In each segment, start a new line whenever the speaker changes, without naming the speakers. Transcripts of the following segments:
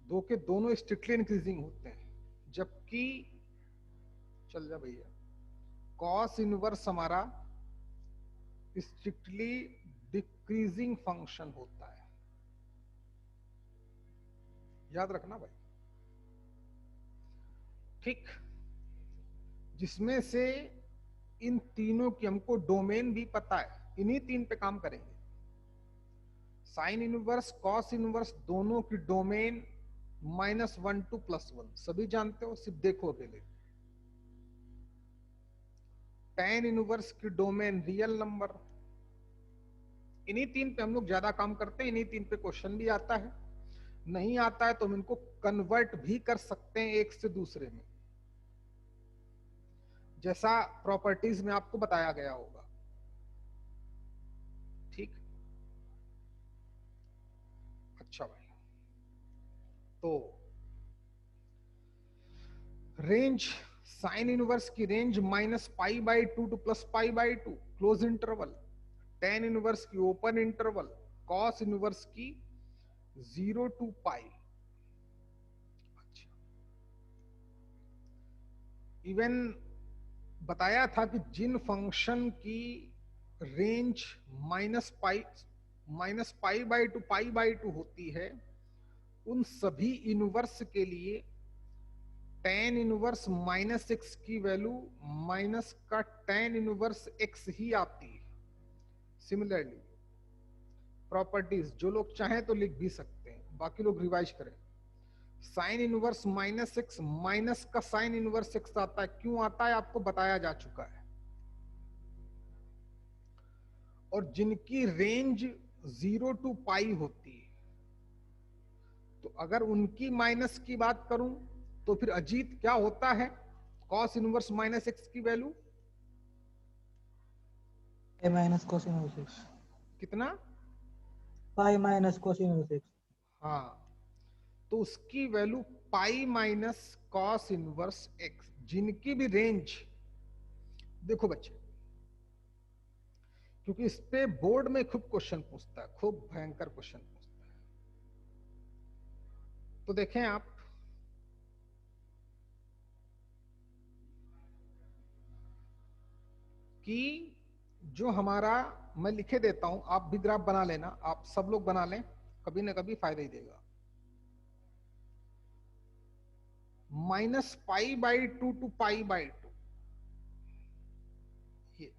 दो के दोनों स्ट्रिक्टली इंक्रीजिंग होते हैं, जबकि चल जा भैया कॉस इनवर्स हमारा स्ट्रिक्टली डिक्रीजिंग फंक्शन होता है। याद रखना भाई, ठीक। जिसमें से इन तीनों की हमको डोमेन भी पता है, इन्हीं तीन पे काम करेंगे। साइन इनवर्स कॉस इनवर्स दोनों की डोमेन -1 to +1 सभी जानते हो, सिर्फ देखो अकेले। tan इनवर्स की डोमेन रियल नंबर। इन्हीं तीन पे हम लोग ज्यादा काम करते हैं, इन्हीं तीन पे क्वेश्चन भी आता है। नहीं आता है तो हम इनको कन्वर्ट भी कर सकते हैं एक से दूसरे में, जैसा प्रॉपर्टीज में आपको बताया गया होगा, ठीक। अच्छा भाई, तो रेंज साइन इनवर्स की range -π/2 to +π/2 close interval, tan inverse की ओपन इंटरवल, cos इनवर्स की 0 to π। अच्छा, इवन बताया था कि जिन फंक्शन की रेंज -π/2 π/2 होती है, उन सभी इनवर्स के लिए tan इनवर्स -x की वैल्यू माइनस का tan इनवर्स x ही आती है। सिमिलरली प्रॉपर्टीज जो लोग चाहें तो लिख भी सकते हैं, बाकी लोग रिवाइज करें। साइन इनवर्स -x माइनस का साइन इनवर्स x आता है, क्यों आता है आपको बताया जा चुका है। और जिनकी रेंज 0 to π होती है, तो अगर उनकी माइनस की बात करूं तो फिर अजीत क्या होता है, cos इनवर्स -x की वैल्यू
- cos इनवर्स x,
कितना,
π - cos इनवर्स x।
हाँ, तो उसकी value pi minus cos inverse x, जिनकी भी रेंज, देखो बच्चे, क्योंकि इस पे बोर्ड में खूब क्वेश्चन पूछता है, खूब भयंकर क्वेश्चन पूछता है। तो देखें आप, कि जो हमारा, मैं लिखे देता हूं, आप भी ग्राफ बना लेना, आप सब लोग बना लें, कभी ना कभी फायदा ही देगा। -π/2 to π/2, ये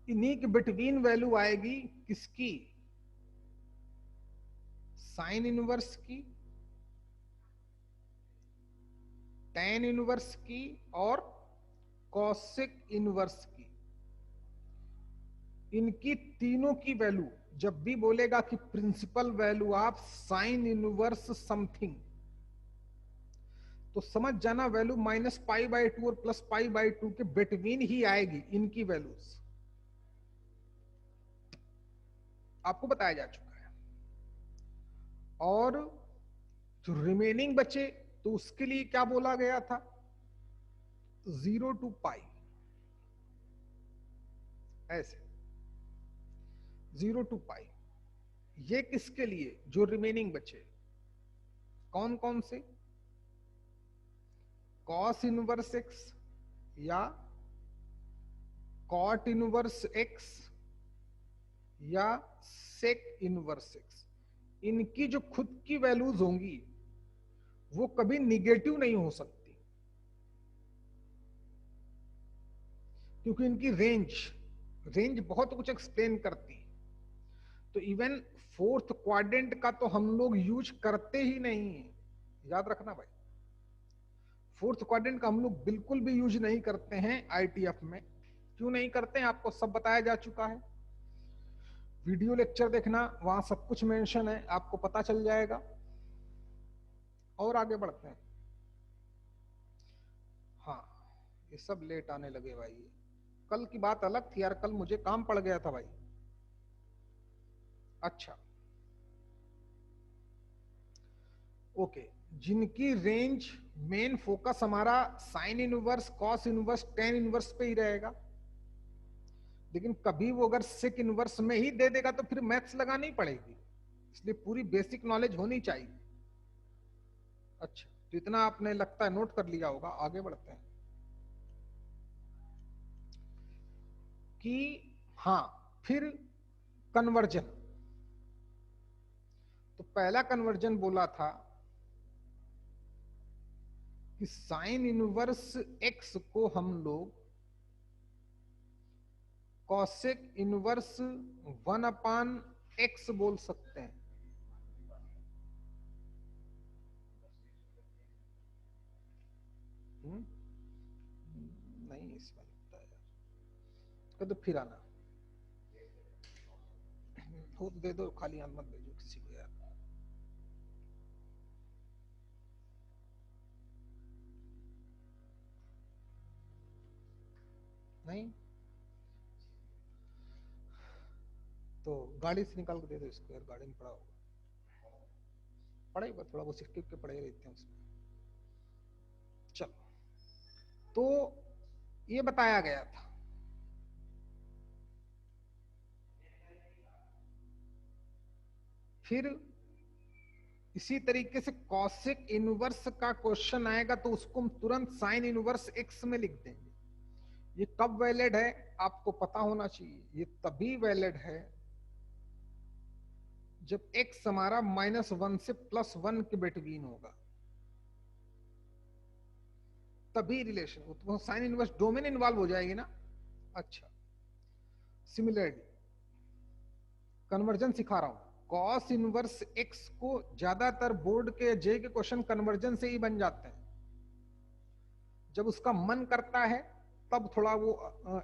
इन्हीं के बिटवीन वैल्यू आएगी किसकी, साइन इनवर्स की, tan इनवर्स की और कॉसेक इनवर्स की। इनकी तीनों की वैल्यू जब भी बोलेगा कि principal value of sine inverse something, तो समझ जाना वैल्यू -π/2 और +π/2 के बिटवीन ही आएगी। इनकी वैल्यूज आपको बताया जा चुका है। और जो रिमेनिंग बचे, तो उसके लिए क्या बोला गया था, 0 to π, ऐसे 0 to π। ये किसके लिए, जो रिमेनिंग बचे, कौन कौन से, कॉस इनवर्स एक्स या कॉट इनवर्स एक्स या सेक इनवर्स एक्स, इनकी जो खुद की वैल्यूज होंगी वो कभी निगेटिव नहीं हो सकती, क्योंकि इनकी रेंज बहुत कुछ एक्सप्लेन करती है। तो इवन फोर्थ क्वाड्रेंट का तो हम लोग यूज करते ही नहीं है, याद रखना भाई। फोर्थ क्वाड्रेंट का हम लोग बिल्कुल भी यूज नहीं करते हैं आईटीएफ में। क्यों नहीं करते हैं आपको सब बताया जा चुका है, वीडियो लेक्चर देखना, वहां सब कुछ मेंशन है, आपको पता चल जाएगा। और आगे बढ़ते हैं। हाँ, ये सब लेट आने लगे भाई, कल की बात अलग थी यार, कल मुझे काम पड़ गया था भाई। अच्छा, ओके, जिनकी रेंज, मेन फोकस हमारा sign inverse cos inverse tan inverse पे ही रहेगा, लेकिन कभी वो अगर सेक इनवर्स में ही दे देगा तो फिर मैथ्स लगानी पड़ेगी। इसलिए पूरी बेसिक नॉलेज होनी चाहिए। अच्छा, तो इतना आपने लगता है नोट कर लिया होगा। आगे बढ़ते हैं कि हाँ, फिर कन्वर्जन। तो पहला कन्वर्जन बोला था कि साइन इनवर्स एक्स को हम लोग कॉसेक इनवर्स 1/x बोल सकते हैं। नहीं इसमें लगता है यार, तो फिर आना हो तो दे दो, खाली हाथ मत भेजो किसी को यार। नहीं तो गाड़ी से निकाल के दे दो इसको यार, गाड़ी में पड़ा होगा, पड़ेगा थोड़ा बहुत सिक्के के पड़े रहते हैं उसमें। चलो, तो ये बताया गया था। फिर इसी तरीके से कॉसेक इनवर्स का क्वेश्चन आएगा तो उसको हम तुरंत साइन इनवर्स एक्स में लिख देंगे। ये कब वैलिड है आपको पता होना चाहिए। ये तभी वैलिड है जब x हमारा -1 से +1 के बिटवीन होगा, तभी रिलेशन। तो साइन इनवर्स डोमेन इन्वॉल्व हो जाएगी ना। अच्छा, सिमिलरली कन्वर्जन सिखा रहा हूं। कॉस इनवर्स एक्स को ज्यादातर बोर्ड के जे के क्वेश्चन कन्वर्जन से ही बन जाते हैं। जब उसका मन करता है तब थोड़ा वो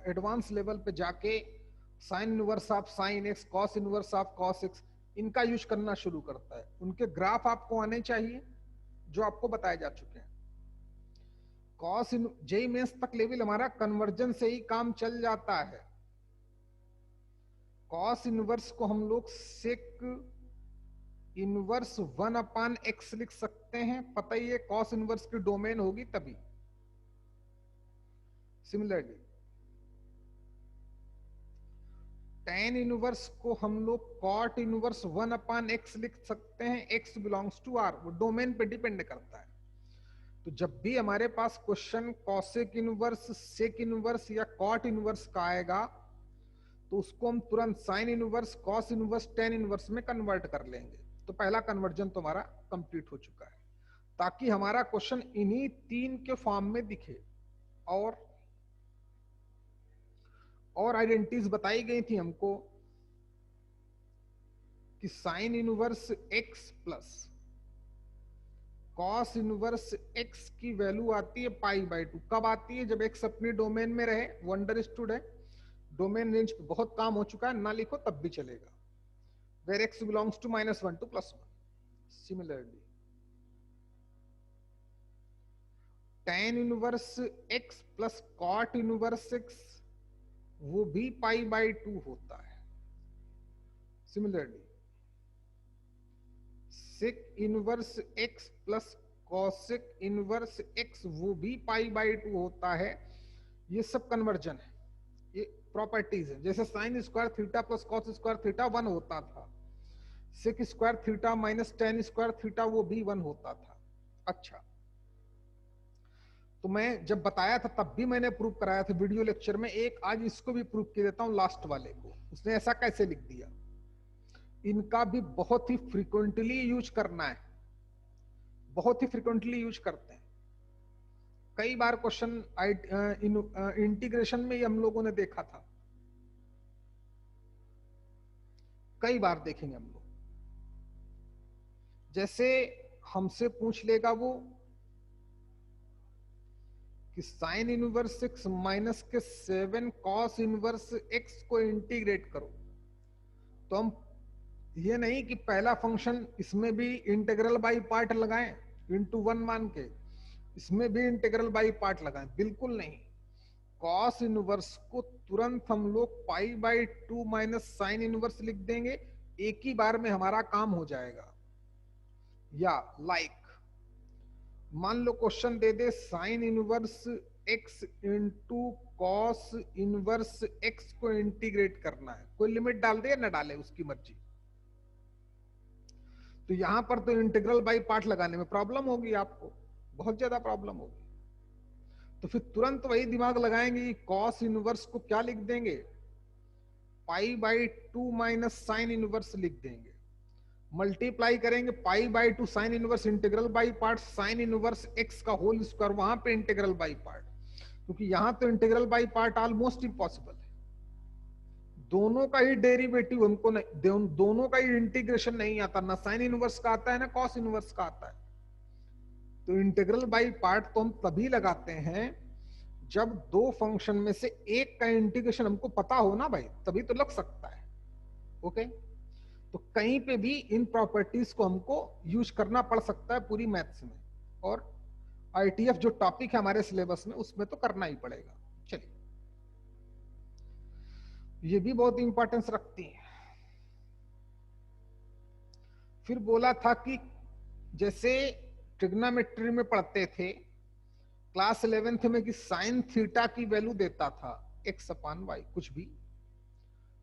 एडवांस लेवल पे जाके sign inverse of sine x, cos inverse of cos x, इनका यूज करना शुरू करता है। उनके ग्राफ आपको आने चाहिए जो आपको बताए जा चुके हैं। कॉस इन जेई मेंस तक लेवल हमारा कन्वर्जन से ही काम चल जाता है। कॉस इनवर्स को हम लोग सेक इनवर्स 1/x लिख सकते हैं। पता ही है कॉस इनवर्स की डोमेन होगी तभी। सिमिलरली tan इनवर्स को हम लोग कॉट इनवर्स 1/x लिख सकते हैं। x बिलोंग्स टू r, वो डोमेन पे डिपेंड करता है। तो जब भी हमारे पास question cosec inverse, sec inverse या कॉट इनवर्स का आएगा तो उसको हम तुरंत sine inverse, cos inverse, tan inverse में कन्वर्ट कर लेंगे। तो पहला कन्वर्जन तुम्हारा कंप्लीट हो चुका है, ताकि हमारा क्वेश्चन इन्हीं 3 के फॉर्म में दिखे। और आइडेंटिटीज बताई गई थी हमको कि sign inverse x plus cos inverse x की वैल्यू आती है π/2। कब आती है? जब एक्स अपनी डोमेन में रहे। वो अंडरस्टूड है, डोमेन रेंज पे बहुत काम हो चुका है, ना लिखो तब भी चलेगा। Where x belongs to -1 to +1। Similarly tan inverse x plus cot inverse x, वो भी π/2 होता है। Similarly sec inverse x plus cosec inverse x, वो भी π/2 होता है। ये सब कन्वर्जन है, ये प्रॉपर्टीज है। जैसे sine square theta plus cos square theta 1 होता था, sec square theta minus tan square theta वो भी 1 होता था। अच्छा, तो मैं जब बताया था तब भी मैंने प्रूव कराया था वीडियो लेक्चर में। एक आज इसको भी प्रूव कर देता हूं, लास्ट वाले को। उसने ऐसा कैसे लिख दिया। इनका भी बहुत ही फ्रीक्वेंटली यूज करना है, बहुत ही फ्रीक्वेंटली यूज करते हैं। कई बार क्वेश्चन इंटीग्रेशन में ही हम लोगों ने देखा था, कई बार देखेंगे हम लोग। जैसे हमसे पूछ लेगा वो कि साइन इनवर्स एक्स माइनस के 7 कॉस इनवर्स एक्स को इंटीग्रेट करो, तो हम ये नहीं कि पहला फंक्शन इसमें भी इंटीग्रल बाई पार्ट लगाएं इनटू 1 मान के, इसमें भी इंटीग्रल बाई पार्ट लगाएं, बिल्कुल नहीं। कॉस इनवर्स को तुरंत हम लोग π/2 माइनस साइन इनवर्स लिख देंगे, एक ही बार में हमारा काम हो जाएगा। या मान लो क्वेश्चन दे दे sine inverse x into cos inverse x को इंटीग्रेट करना है, कोई लिमिट डाल दे या ना डाले उसकी मर्जी। तो यहां पर तो इंटीग्रल बाई पार्ट लगाने में प्रॉब्लम होगी, आपको बहुत ज्यादा प्रॉब्लम होगी। तो फिर तुरंत वही दिमाग लगाएंगे, कॉस इनवर्स को क्या लिख देंगे, pi by 2 minus sine inverse लिख देंगे। मल्टीप्लाई करेंगे pi by 2 sine inverse integral by part sign inverse x का होल स्क्वायर, वहां पे इंटीग्रल बाई पार्ट, क्योंकि यहां तो integral by part almost impossible है। दोनों का ही डेरिवेटिव हमको नहीं, दोनों का ही इंटीग्रेशन नहीं आता, ना साइन इनवर्स का आता है ना कॉस इनवर्स का आता है। तो इंटीग्रल बाई पार्ट तो हम तभी लगाते हैं जब दो फंक्शन में से एक का इंटीग्रेशन हमको पता हो ना भाई, तभी तो लग सकता है। ओके, तो कहीं पे भी इन प्रॉपर्टीज को हमको यूज करना पड़ सकता है पूरी मैथ्स में, और आईटीएफ जो टॉपिक है हमारे सिलेबस में उसमें तो करना ही पड़ेगा। चलिए, ये भी बहुत इंपॉर्टेंस रखती है। फिर बोला था कि जैसे ट्रिग्नोमेट्री में पढ़ते थे क्लास 11th में कि साइन थीटा की वैल्यू देता था एक्स अपान वाई, कुछ भी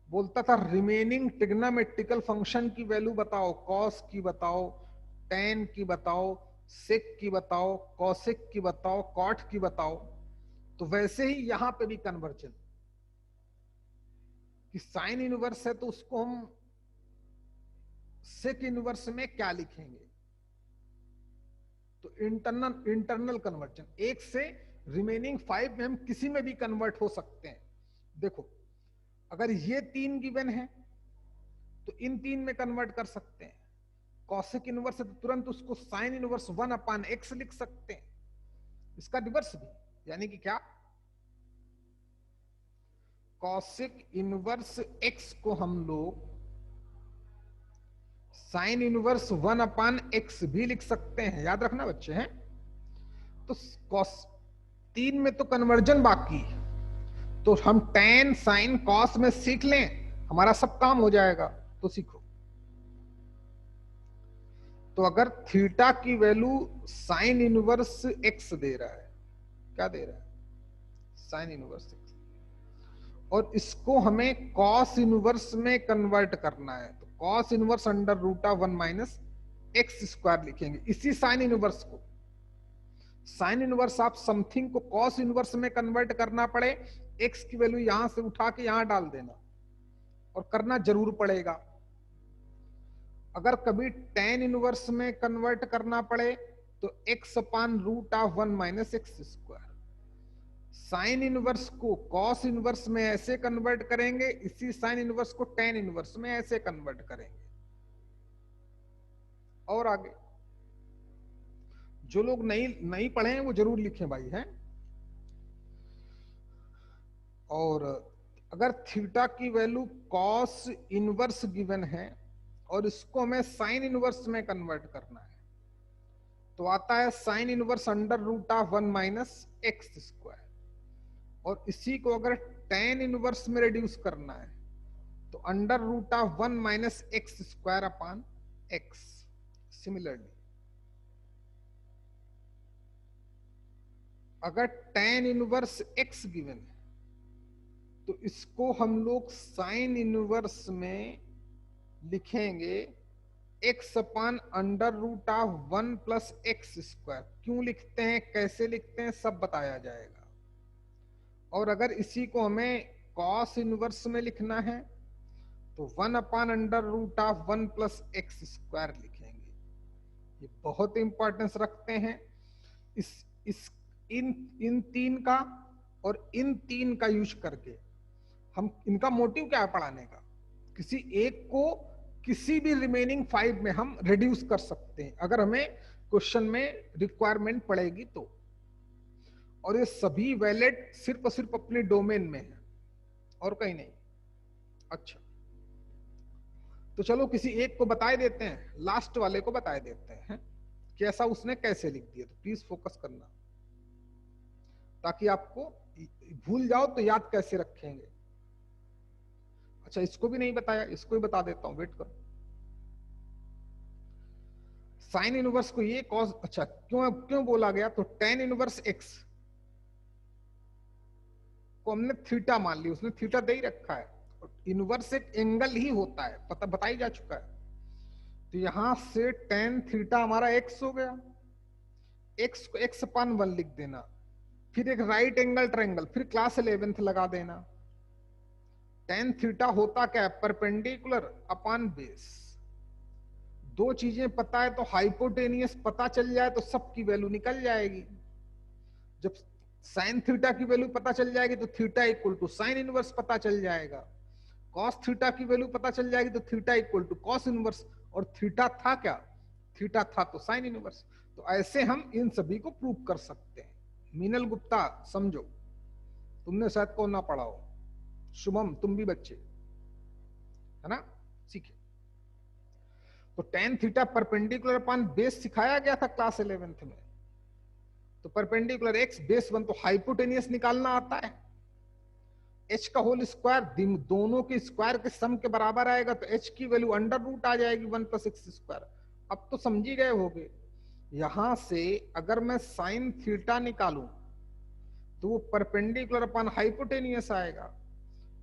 बोलता था रिमेनिंग ट्रिग्नोमेट्रिकल फंक्शन की वैल्यू बताओ, कॉस की बताओ, टेन की बताओ, सेक की बताओ, कॉसेक की बताओ, कॉट की बताओ। तो वैसे ही यहां पे भी कन्वर्जन कि साइन इनवर्स है तो उसको हम सेक इनवर्स में क्या लिखेंगे, तो इंटरनल कन्वर्जन, एक से रिमेनिंग 5 में हम किसी में भी कन्वर्ट हो सकते हैं। देखो, अगर ये 3 गिवन है तो इन 3 में कन्वर्ट कर सकते हैं। कॉसेक इनवर्स है तो तुरंत उसको साइन इनवर्स 1 अपान एक्स लिख सकते हैं, इसका रिवर्स भी, यानी कि क्या, कॉसेक इनवर्स एक्स को हम लोग साइन इनवर्स 1 अपान एक्स भी लिख सकते हैं। याद रखना बच्चे हैं, तो कॉस 3 में तो कन्वर्जन बाकी है, तो हम टेन साइन कॉस में सीख लें, हमारा सब काम हो जाएगा। तो सीखो, तो अगर थीटा की वैल्यू साइन इनवर्स एक्स दे रहा है, क्या दे रहा है, साइन इनवर्स एक्स, और इसको हमें कॉस इनवर्स में कन्वर्ट करना है, तो cos inverse under root of 1 minus x square लिखेंगे। इसी साइन इनवर्स को, साइन इनवर्स ऑफ समथिंग को कॉस इनवर्स में कन्वर्ट करना पड़े, एक्स की वैल्यू यहां से उठा के यहां डाल देना, और करना जरूर पड़ेगा। अगर कभी टेन इनवर्स में कन्वर्ट करना पड़े तो x upon root of 1 minus x square. Sine inverse को कॉस इनवर्स में ऐसे कन्वर्ट करेंगे, इसी साइन इनवर्स को टेन इनवर्स में ऐसे कन्वर्ट करेंगे। और आगे जो लोग नहीं पढ़े हैं वो जरूर लिखें भाई, हैं। और अगर थीटा की वैल्यू कॉस इनवर्स गिवन है और इसको हमें साइन इनवर्स में कन्वर्ट करना है, तो आता है sine inverse under root of 1 minus x square. और इसी को अगर टेन इनवर्स में रिड्यूस करना है तो under root of 1 minus x square upon x. Similarly अगर टेन इनवर्स एक्स गिवन है तो इसको हम लोग साइन इनवर्स में लिखेंगे x upon under root of 1 plus x square. क्यों लिखते हैं, कैसे लिखते हैं, सब बताया जाएगा। और अगर इसी को हमें कॉस इनवर्स में लिखना है तो 1 upon under root of 1 plus x square लिखेंगे। ये बहुत इंपॉर्टेंस रखते हैं। इन तीन का और इन तीन का यूज करके हम, इनका मोटिव क्या है पढ़ाने का, किसी एक को किसी भी रिमेनिंग 5 में हम रिड्यूस कर सकते हैं अगर हमें क्वेश्चन में रिक्वायरमेंट पड़ेगी तो। और ये सभी वैलिड सिर्फ और सिर्फ अपने डोमेन में है और कहीं नहीं। अच्छा, तो चलो किसी एक को बता देते हैं, लास्ट वाले को बता देते हैं कि ऐसा उसने कैसे लिख दिया। तो प्लीज फोकस करना, ताकि आपको भूल जाओ तो याद कैसे रखेंगे। अच्छा, इसको भी नहीं बताया, इसको भी बता देता हूं, वेट करो। साइन इनवर्स को ये कॉस, अच्छा क्यों बोला गया, तो टेन इनवर्स एक्स को हमने थीटा मान लिया, उसने थीटा दे ही रखा है। इनवर्स एक एंगल ही होता है, पता बताई जा चुका है। तो यहां से टेन थीटा हमारा एक्स हो गया, एक्स को एक्स अपान 1 लिख देना, फिर एक राइट एंगल ट्रायंगल, फिर क्लास 11th लगा देना। टेन थीटा होता क्या है, परपेंडिकुलर अपॉन बेस। दो चीजें पता है तो हाइपोटेनियस पता चल जाए तो सबकी वैल्यू निकल जाएगी। जब साइन थीटा की वैल्यू पता चल जाएगी तो theta equal to sine inverse पता चल जाएगा, कॉस थीटा की वैल्यू पता चल जाएगी तो theta equal to cos inverse, और थीटा था क्या, थीटा था तो साइन इनवर्स। तो ऐसे हम इन सभी को प्रूव कर सकते हैं। मीनल गुप्ता समझो, तुमने शायद को ना पढ़ा हो, शुभम तुम भी बच्चे है ना, सीखे। तो tan theta perpendicular upon base सिखाया गया था क्लास 11th में। तो परपेंडिकुलर एक्स बेस 1, तो हाइपोटेनियस निकालना आता है, h का होल स्क्वायर दोनों के स्क्वायर के सम के बराबर आएगा, तो h की वैल्यू अंडर रूट आ जाएगी 1 + x स्क्वायर। अब तो समझी गए होगे, यहां से अगर मैं साइन थीटा निकालूं तो वो परपेंडिकुलर अपॉन हाइपोटेनियस आएगा,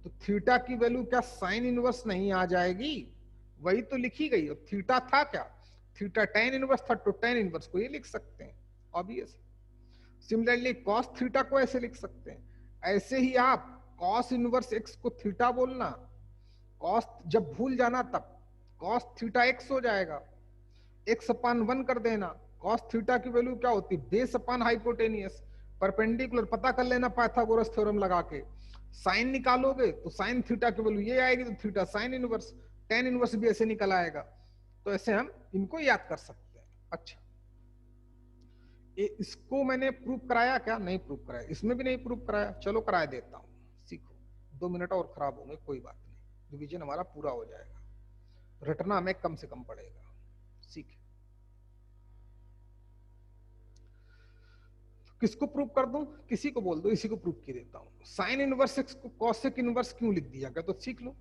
तो थीटा की वैल्यू क्या साइन इनवर्स नहीं आ जाएगी, वही तो लिखी गई। और थीटा था क्या, थीटा tan इनवर्स था, तो tan इनवर्स को ये लिख सकते हैं ऑब्वियस। सिमिलरली cos थीटा को ऐसे लिख सकते हैं। ऐसे ही आप cos इनवर्स x को थीटा बोलना, cos जब भूल जाना तब cos थीटा x हो जाएगा, x अपान 1 कर देना। cos थीटा की वैल्यू क्या होती है, बेस अपान हाइपोटेनियस। परपेंडिकुलर पता कर लेना पाइथागोरस थ्योरम लगा के, साइन निकालोगे तो साइन थीटा की वैल्यू ये आएगी, तो theta sine inverse, tan inverse भी ऐसे निकल आएगा। तो ऐसे हम इनको याद कर सकते हैं। अच्छा, इसको मैंने प्रूव कराया क्या, नहीं प्रूव कराया, इसमें भी नहीं प्रूव कराया, चलो करा देता हूं, सीखो। 2 मिनट और खराब होंगे, कोई बात नहीं, रिवीजन हमारा पूरा हो जाएगा, रटना हमें कम से कम पड़ेगा। सीखे, किसको प्रूव कर दूं, किसी को बोल दो, इसी को प्रूव कर देता हूं। साइन इनवर्स एक्स को कॉसेक इनवर्स क्यों लिख दिया गया, तो सीख लो।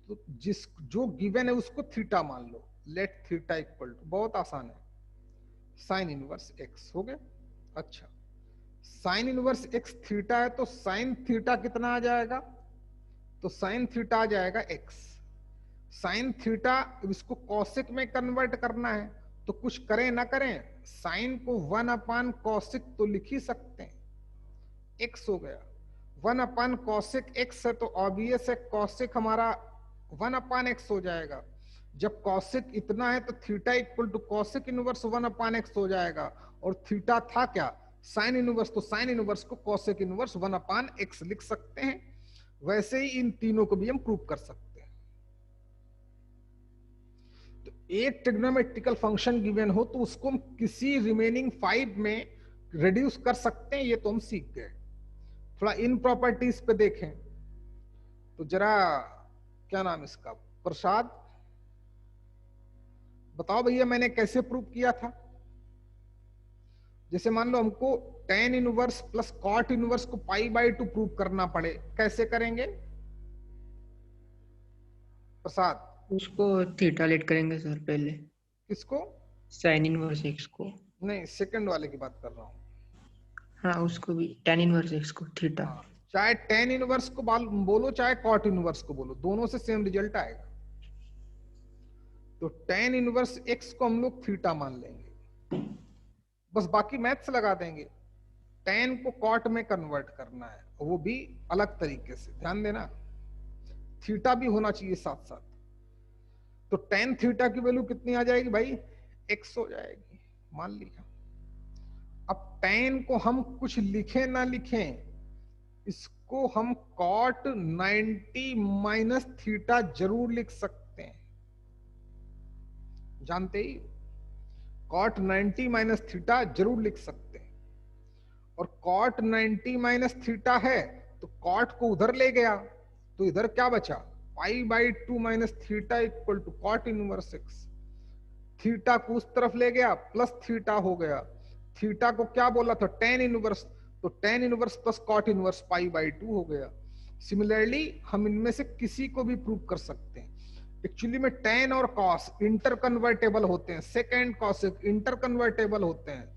तो जिस जो गिवन है उसको थीटा मान लो, लेट थीटा इक्वल टू, बहुत आसान है, साइन इनवर्स एक्स हो गया। अच्छा, साइन इनवर्स एक्स थीटा है, तो साइन थीटा कितना आ जाएगा, तो साइन थीटा आ जाएगा एक्स। साइन थीटा इसको कॉसेक में कन्वर्ट करना है, तो कुछ करें ना करें, साइन को 1 अपान कॉसेक तो लिख ही सकते हैं, एक्स हो गया। 1 अपान कॉसेक एक्स है, तो ऑब्वियस है कॉसेक हमारा 1 अपान एक्स हो जाएगा। जब कॉसेक इतना है तो theta equal to cosec inverse 1 upon x हो जाएगा, और थीटा था क्या, साइन इनवर्स, तो साइन इनवर्स को कॉसेक इनवर्स 1 अपान एक्स लिख सकते हैं। वैसे ही इन तीनों को भी हम प्रूव कर सकते हैं। तो एक ट्रिग्नोमेट्रिकल फंक्शन गिवन हो तो उसको हम किसी रिमेनिंग 5 में रिड्यूस कर सकते हैं, ये तो हम सीख गए। थोड़ा इन प्रॉपर्टीज पे देखें तो जरा, क्या नाम इसका, प्रसाद बताओ भैया मैंने कैसे प्रूव किया था। जैसे मान लो हमको tan inverse plus cot inverse को π/2 प्रूव करना पड़े, कैसे करेंगे प्रसाद?
उसको थीटा लेट करेंगे सर पहले।
किसको?
साइन इनवर्स एक्स को।
नहीं, सेकंड वाले की बात कर रहा हूँ।
हाँ उसको भी tan इनवर्स एक्स को थीटा।
हाँ, चाहे tan इनवर्स को बोलो चाहे cot इनवर्स को बोलो, दोनों से सेम रिजल्ट आएगा। तो tan इनवर्स x को हम लोग थीटा मान लेंगे, बस बाकी मैथ्स लगा देंगे। tan को cot में कन्वर्ट करना है, वो भी अलग तरीके से, ध्यान देना, थीटा भी होना चाहिए साथ साथ। तो tan थीटा की वैल्यू कितनी आ जाएगी भाई, x हो जाएगी, मान लिया। अब tan को हम कुछ लिखें ना लिखें, इसको हम cot 90 माइनस थीटा जरूर लिख सकते हैं, जानते ही, cot 90 माइनस थीटा जरूर लिख सकते हैं। और cot 90 माइनस थीटा है तो cot को उधर ले गया, तो इधर क्या बचा, π/2 minus theta equal to cot inverse x. Theta को उस तरफ ले गया, प्लस थीटा हो गया। थीटा को क्या बोला था, tan इनवर्स, तो tan inverse plus cot inverse π/2 हो गया। सिमिलरली हम इनमें से किसी को भी प्रूव कर सकते हैं। एक्चुअली में tan और cos इंटर कन्वर्टेबल होते हैं, sec and cosec interconvertible होते हैं,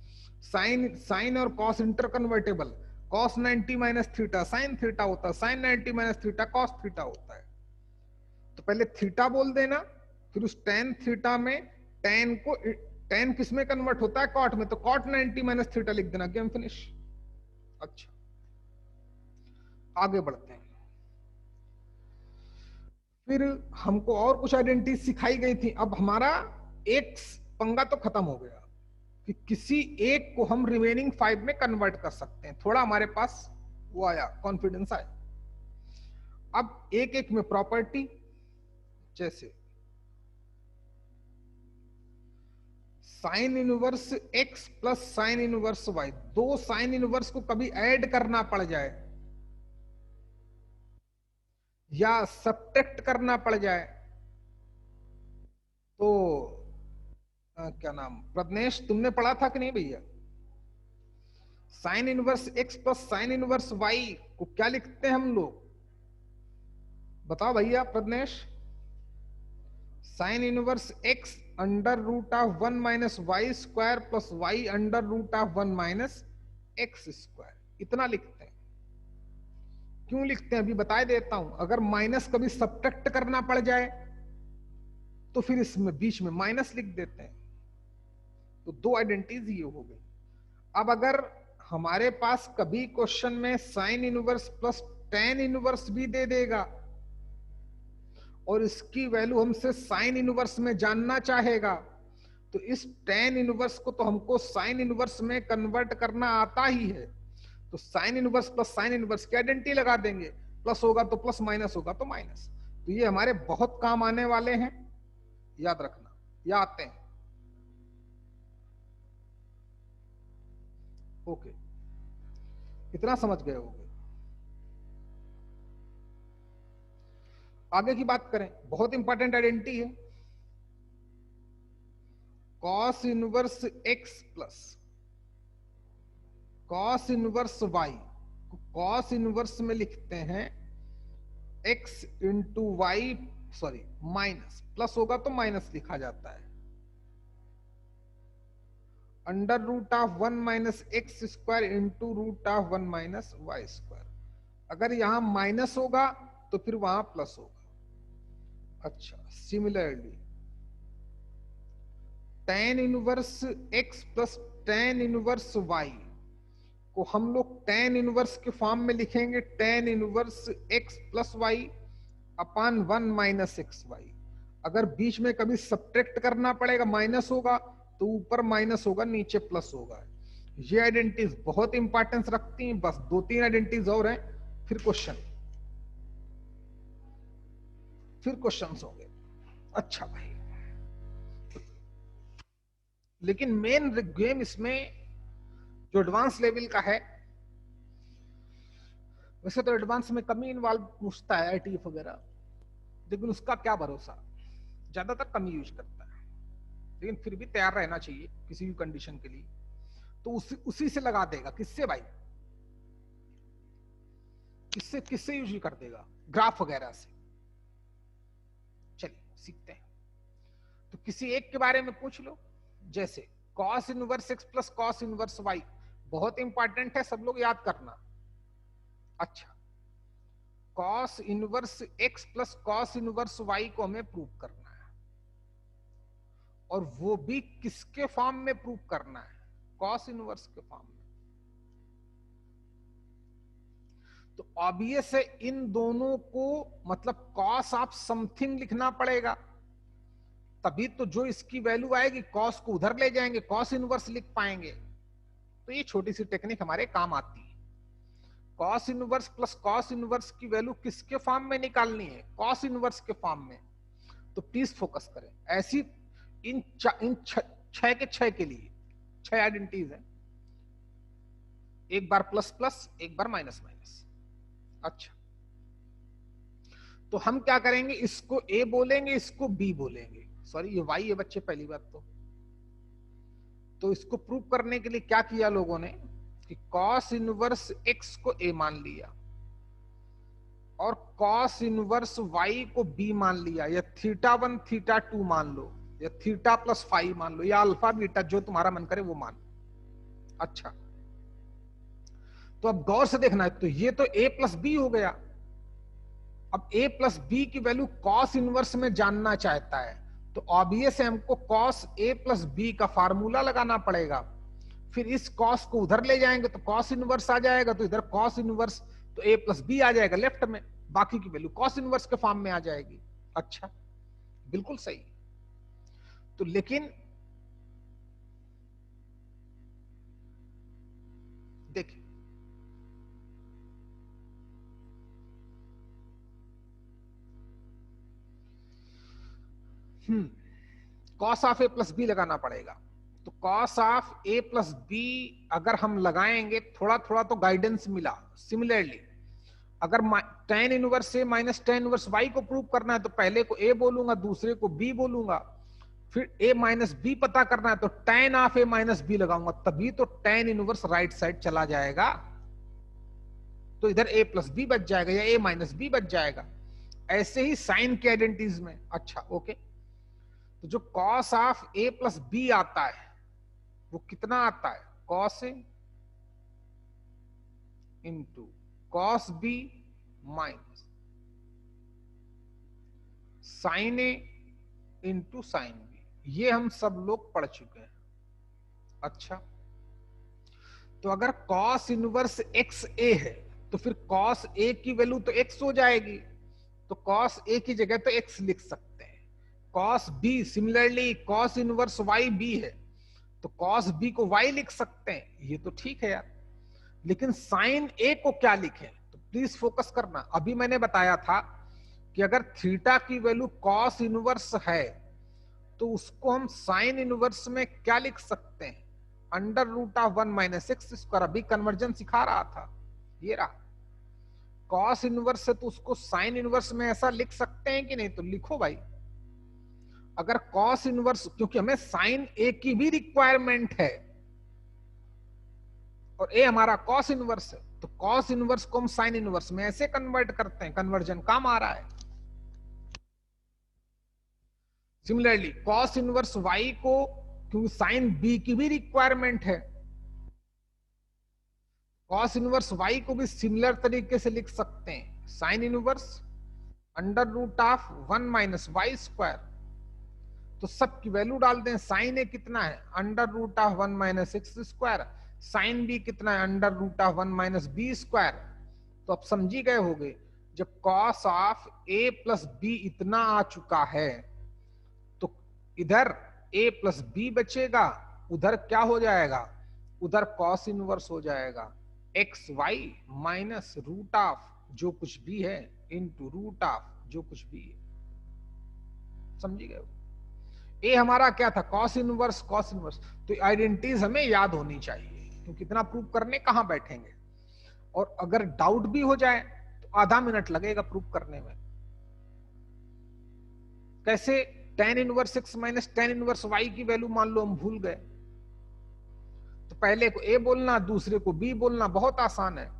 साइन और cos interconvertible, cos 90 minus theta sine theta होता है, sine 90 minus theta cos theta होता है। तो पहले थीटा बोल देना, फिर उस tan थीटा में tan किस में कन्वर्ट होता है? कॉट में, तो कॉट 90 माइनस थीटा लिख देना, गेम फिनिश। अच्छा, आगे बढ़ते हैं। फिर हमको और कुछ आइडेंटिटी सिखाई गई थी। अब हमारा एक पंगा तो खत्म हो गया कि किसी एक को हम रिमेनिंग 5 में कन्वर्ट कर सकते हैं। थोड़ा हमारे पास वो आया, कॉन्फिडेंस आया। अब एक एक में प्रॉपर्टी, जैसे sign inverse x plus sine inverse y, दो साइन इनवर्स को कभी ऐड करना पड़ जाए या सब्ट्रैक्ट करना पड़ जाए तो क्या नाम, प्रज्ञेश तुमने पढ़ा था कि नहीं भैया? Sine inverse x plus sine inverse y को क्या लिखते हैं हम लोग? बताओ भैया Pragyesh. Sine inverse x under root of 1 minus y square plus y under root of 1 minus x square, इतना लिखते हैं। क्यों लिखते हैं अभी बता देता हूं। अगर माइनस कभी सब्ट्रैक्ट करना पड़ जाए तो फिर इसमें बीच में माइनस लिख देते हैं। तो दो आइडेंटिटीज ये हो गई। अब अगर हमारे पास कभी क्वेश्चन में sine inverse plus tan inverse भी दे देगा और इसकी वैल्यू हमसे साइन इनवर्स में जानना चाहेगा, तो इस टेन इनवर्स को तो हमको साइन इनवर्स में कन्वर्ट करना आता ही है। तो sine inverse plus sine inverse की आइडेंटिटी लगा देंगे, प्लस होगा तो प्लस, माइनस होगा तो माइनस। तो ये हमारे बहुत काम आने वाले हैं, याद रखना। या आते हैं? ओके, इतना समझ गए होंगे। आगे की बात करें, बहुत इंपॉर्टेंट आइडेंटिटी है, cos inverse x plus cos inverse y. Cos inverse में लिखते हैं x into y, sorry minus, plus होगा तो माइनस लिखा जाता है, under root of 1 minus x square into root of 1 minus y square. अगर यहां माइनस होगा तो फिर वहां प्लस होगा। अच्छा, similarly tan inverse x plus tan inverse y को हम लोग tan इनवर्स के फॉर्म में लिखेंगे, tan inverse x plus y upon 1 minus x y. अगर बीच में कभी सब्ट्रैक्ट करना पड़ेगा, माइनस होगा तो ऊपर माइनस होगा, नीचे प्लस होगा। ये आइडेंटिटीज बहुत इंपॉर्टेंस रखती हैं। बस दो तीन आइडेंटिटीज और हैं, फिर क्वेश्चंस होंगे। अच्छा भाई, लेकिन मेन गेम इसमें जो एडवांस लेवल का है, वैसे तो एडवांस में कम ही इन्वॉल्व पूछता है आईटीएफ वगैरह, लेकिन उसका क्या भरोसा, ज्यादातर कम यूज करता है। लेकिन फिर भी तैयार रहना चाहिए किसी भी कंडीशन के लिए। तो उसी से लगा देगा। किससे भाई? किससे यूज कर देगा? ग्राफ वगैरह से। चलिए सीखते हैं। तो किसी एक के बारे में पूछ लो, जैसे cos inverse x plus cos inverse y, बहुत इंपॉर्टेंट है, सब लोग याद करना। अच्छा, cos inverse x plus cos inverse y को हमें प्रूव करना है, और वो भी किसके फॉर्म में प्रूव करना है? cos इनवर्स के फॉर्म में। तो ऑब्वियस है इन दोनों को, मतलब cos ऑफ समथिंग लिखना पड़ेगा, तभी तो जो इसकी वैल्यू आएगी cos को उधर ले जाएंगे, cos इनवर्स लिख पाएंगे। तो ये छोटी सी टेक्निक हमारे काम आती है। cos inverse plus cos inverse की वैल्यू किसके फॉर्म में निकालनी है? cos इनवर्स के फॉर्म में। तो प्लीज फोकस करें। ऐसी इन छह के छह के लिए 6 आइडेंटिटीज है, एक बार प्लस प्लस, एक बार माइनस माइनस। अच्छा, तो हम क्या करेंगे, इसको a बोलेंगे, इसको b बोलेंगे। सॉरी, ये y है बच्चे, पहली बात तो इसको प्रूव करने के लिए क्या किया लोगों ने कि cos इनवर्स x को a मान लिया और cos इनवर्स y को b मान लिया, या θ1 θ2 मान लो, या थीटा प्लस फाइव मान लो, या अल्फा बीटा, जो तुम्हारा मन करे वो मान। अच्छा, तो अब गौर से देखना है। तो ये तो a प्लस बी हो गया। अब a प्लस बी की वैल्यू cos इनवर्स में जानना चाहता है, तो ऑब्वियस है हमको कॉस ए प्लस बी का फार्मूला लगाना पड़ेगा, फिर इस कॉस को उधर ले जाएंगे तो कॉस इनवर्स आ जाएगा, तो इधर कॉस इनवर्स तो ए प्लस बी आ जाएगा लेफ्ट में, बाकी की वैल्यू कॉस इनवर्स के फॉर्म में आ जाएगी। अच्छा, बिल्कुल सही। तो लेकिन देखिए cos of A plus B लगाना पड़ेगा, तो cos of A plus B अगर हम लगाएंगे, थोड़ा थोड़ा तो गाइडेंस मिला। सिमिलरली अगर tan इनवर्स ए माइनस tan इनवर्स वाई को प्रूव करना है तो पहले को ए बोलूंगा, दूसरे को बी बोलूंगा, फिर ए माइनस बी पता करना है तो tan of A minus B लगाऊंगा, तभी तो tan इनवर्स राइट साइड चला जाएगा, तो इधर ए प्लस बी बच जाएगा या ए माइनस बी बच जाएगा। ऐसे ही साइन के आइडेंटिटीज में। अच्छा ओके, तो जो cos of A plus b आता है वो कितना आता है, cos a into cos b minus sine a into sine b, ये हम सब लोग पढ़ चुके हैं। अच्छा, तो अगर कॉस इनवर्स एक्स ए है तो फिर कॉस ए की वैल्यू तो एक्स हो जाएगी, तो कॉस ए की जगह तो एक्स लिख सकते हैं। Cos B similarly cos inverse y B है तो कॉस बी को वाई लिख सकते हैं, ये तो ठीक है यार, लेकिन साइन ए को क्या लिखें, तो प्लीज फोकस करना। अभी मैंने बताया था कि अगर थीटा की वैल्यू कॉस इनवर्स है तो उसको हम साइन इनवर्स में क्या लिख सकते हैं, under root of 1 minus x square. अभी कन्वर्जन सिखा रहा था, ये रहा कॉस इनवर्स है तो उसको साइन इनवर्स में ऐसा लिख सकते हैं कि नहीं, तो लिखो भाई। अगर कॉस इनवर्स, क्योंकि हमें साइन ए की भी रिक्वायरमेंट है और ए हमारा कॉस इनवर्स है, तो कॉस इनवर्स को हम साइन इनवर्स में ऐसे कन्वर्ट करते हैं, कन्वर्जन काम आ रहा है। सिमिलरली कॉस इनवर्स वाई को, क्योंकि साइन बी की भी रिक्वायरमेंट है, कॉस इनवर्स वाई को भी सिमिलर तरीके से लिख सकते हैं, sine inverse under root of 1 minus y square. तो सब की वैल्यू डाल दें, साइन ए कितना है under root of 1 minus x square, sine B कितना है under root of 1 minus B square. तो अब समझी गए होंगे, जब cos of A plus B इतना आ चुका है तो इधर ए प्लस बी बचेगा, उधर क्या हो जाएगा, उधर कॉस इनवर्स हो जाएगा, x y minus root of जो कुछ भी है इनटू रूट ऑफ जो कुछ भी है। समझी गए? ए हमारा क्या था, कॉस इनवर्स, कॉस इनवर्स। तो आइडेंटिटीज हमें याद होनी चाहिए, क्योंकि इतना प्रूव करने कहां बैठेंगे, और अगर डाउट भी हो जाए तो आधा मिनट लगेगा प्रूव करने में। कैसे, tan inverse x minus tan inverse y की वैल्यू मान लो हम भूल गए, तो पहले को ए बोलना, दूसरे को बी बोलना, बहुत आसान है।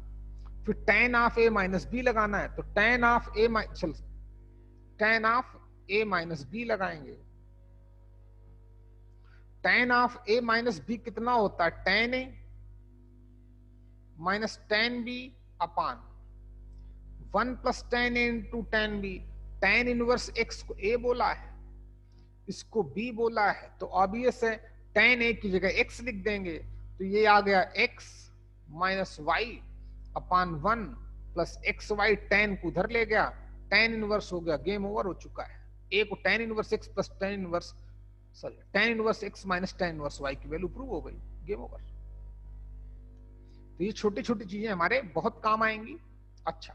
फिर tan of A minus b लगाना है, तो tan ऑफ ए चल tan of A minus b लगाएंगे। tan of A minus b कितना होता है, tan a minus tan b upon 1 plus tan a into tan b. tan inverse x को a बोला है, इसको बी बोला है, तो ऑब्वियस है tan ए की जगह x लिख देंगे, तो ये आ गया x minus Y upon 1 plus x Y, tan को उधर ले गया, tan इनवर्स हो गया, गेम ओवर हो चुका है। a को tan inverse x plus tan inverse tan inverse x minus tan inverse y की वैल्यू प्रूव हो गई, गेम ओवर। तो ये छोटी छोटी चीजें हमारे बहुत काम आएंगी। अच्छा,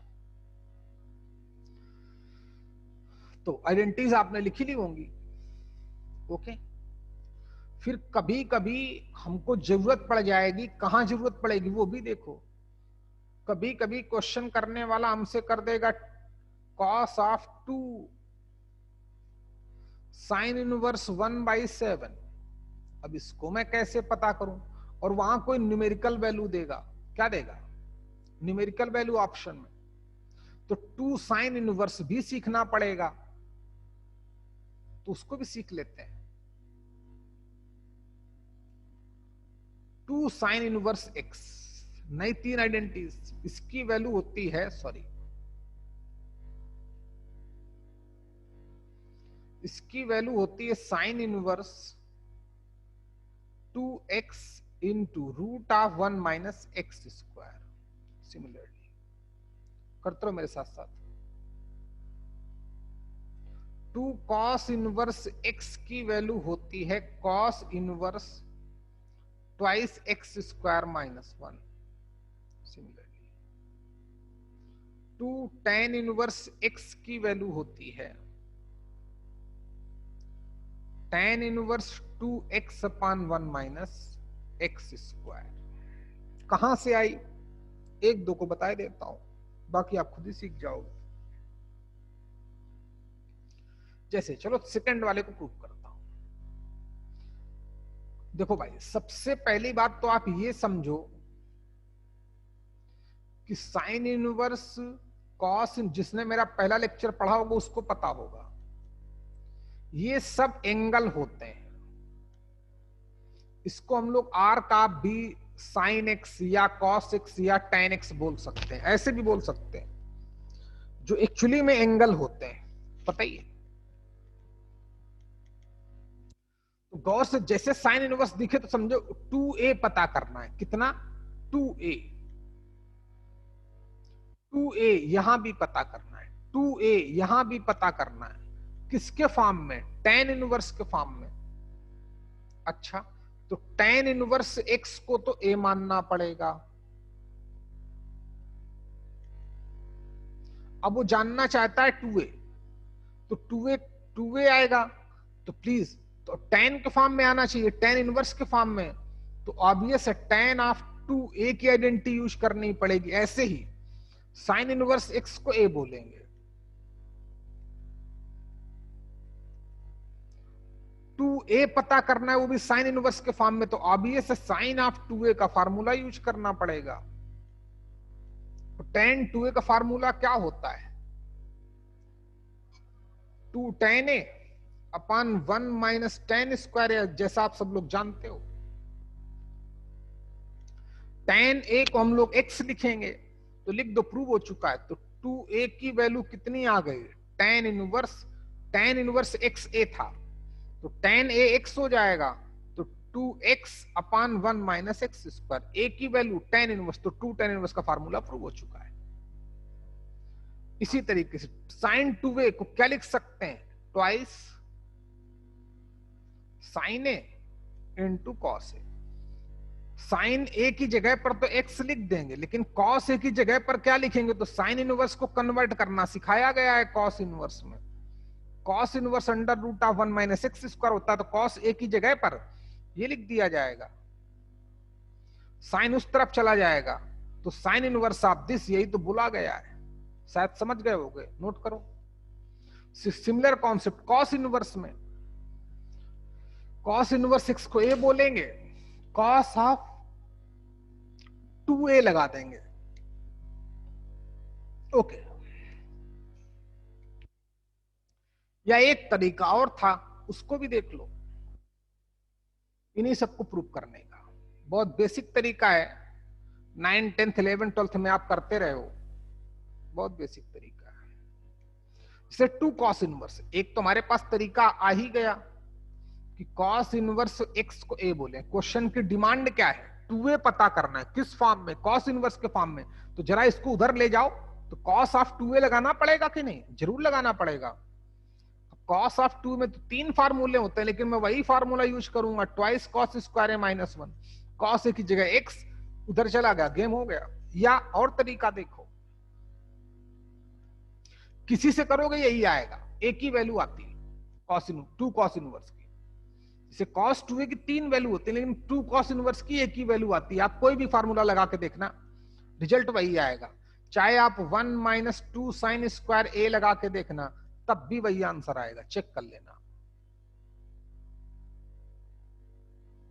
तो आइडेंटिटीज आपने लिखी ली होंगी, ओके। फिर कभी कभी हमको जरूरत पड़ जाएगी, कहां जरूरत पड़ेगी वो भी देखो। कभी कभी क्वेश्चन करने वाला हमसे कर देगा cos ऑफ 2 साइन इनवर्स 1/7। अब इसको मैं कैसे पता करूं, और वहां कोई न्यूमेरिकल वैल्यू देगा, क्या देगा, न्यूमेरिकल वैल्यू ऑप्शन में, तो 2 साइन इनवर्स भी सीखना पड़ेगा, तो उसको भी सीख लेते हैं। 2 साइन इनवर्स एक्स, नई 3 आइडेंटिटीज, इसकी वैल्यू होती है, सॉरी इसकी वैल्यू होती है sine inverse 2x into root of 1 minus x square. Similarly करते रहो मेरे साथ साथ। 2 कॉस इनवर्स x की वैल्यू होती है cos inverse twice x square minus 1। Similarly 2 tan inverse x की वैल्यू होती है tan inverse 2x upon 1 minus x square. कहां से आई, एक दो को बता देता हूं, बाकी आप खुद ही सीख जाओगे। जैसे चलो सेकंड वाले को प्रूव करता हूं। देखो भाई, सबसे पहली बात तो आप ये समझो कि साइन इनवर्स कॉस, जिसने मेरा पहला लेक्चर पढ़ा होगा उसको पता होगा, ये सब एंगल होते हैं। इसको हम लोग आर का भी साइन एक्स या कॉस एक्स या टेन एक्स बोल सकते हैं, ऐसे भी बोल सकते हैं, जो एक्चुअली में एंगल होते हैं। पता ही है। तो गौर से, जैसे साइन इनवर्स दिखे तो समझो 2a पता करना है। कितना? 2a। 2a यहां भी पता करना है, 2a यहां भी पता करना है। किसके फॉर्म में? टेन इनवर्स के फॉर्म में। अच्छा, तो टेन इनवर्स x को तो a मानना पड़ेगा। अब वो जानना चाहता है 2a, तो 2a आएगा। तो प्लीज, तो टेन के फॉर्म में आना चाहिए, टेन इनवर्स के फॉर्म में। तो ऑब्वियस है टेन ऑफ 2a की आइडेंटिटी यूज करनी पड़ेगी। ऐसे ही साइन इनवर्स x को a बोलेंगे। 2a पता करना है, वो भी साइन इनवर्स के फॉर्म में, तो ऑब्वियस है साइन ऑफ 2a का फार्मूला यूज करना पड़ेगा। तो tan 2a का फार्मूला क्या होता है? 2 tan a upon 1 minus tan square, जैसा आप सब लोग जानते हो। tan a को हम लोग x लिखेंगे, तो लिख दो, प्रूव हो चुका है। तो 2a की वैल्यू कितनी आ गई? tan इनवर्स xa था, तो tan a x हो जाएगा। तो 2x upon 1 minus x square, a की वैल्यू tan इनवर्स, तो 2 tan इनवर्स का फार्मूला प्रूव हो चुका है। इसी तरीके से sin 2a को क्या लिख सकते हैं? Twice sin a into cos a। Sine a की जगह पर तो x लिख देंगे, लेकिन कॉस ए की जगह पर क्या लिखेंगे? तो साइन इनवर्स को कन्वर्ट करना सिखाया गया है कॉस इनवर्स में। Cos inverse under root of 1 minus x square होता है, तो कॉस ए की जगह पर ये लिख दिया जाएगा, साइन उस तरफ चला जाएगा। तो साइन इनवर्स ऑफ दिस, यही तो बोला गया है, शायद समझ गए होगे, नोट करो। सिमिलर कॉन्सेप्ट कॉस इनवर्स में, कॉस इनवर्स एक्स को ए बोलेंगे, कॉस ऑफ 2a लगा देंगे। ओके। या एक तरीका और था, उसको भी देख लो, इन्हीं सबको प्रूव करने का। बहुत बेसिक तरीका है, 9, 10th, 11th, 12th में आप करते रहे हो, बहुत बेसिक तरीका है। जैसे 2 cos इनवर्स, एक तो हमारे पास तरीका आ ही गया कि cos इनवर्स x को a बोले। क्वेश्चन की डिमांड क्या है? 2a पता करना है। किस फॉर्म में? cos इनवर्स के फॉर्म में। तो जरा इसको उधर ले जाओ, तो cos ऑफ 2a लगाना पड़ेगा कि नहीं? जरूर लगाना पड़ेगा। cos ऑफ 2 में तो 3 फार्मूले होते हैं, लेकिन मैं वही फार्मूला यूज करूंगा, twice cos square a minus 1। cos a की जगह x, उधर चला गया, गेम हो गया। या और तरीका देखो, किसी से करोगे यही आएगा, a की वैल्यू आती है 2 cos इनवर्स की। जैसे cos 2a की 3 वैल्यू होती है, लेकिन 2 cos इनवर्स की एक ही वैल्यू आती है। आप कोई भी फार्मूला लगा के देखना, रिजल्ट वही आएगा। चाहे आप 1 माइनस 2 साइन स्क्वायर a लगा के देखना, तब भी वही आंसर आएगा, चेक कर लेना।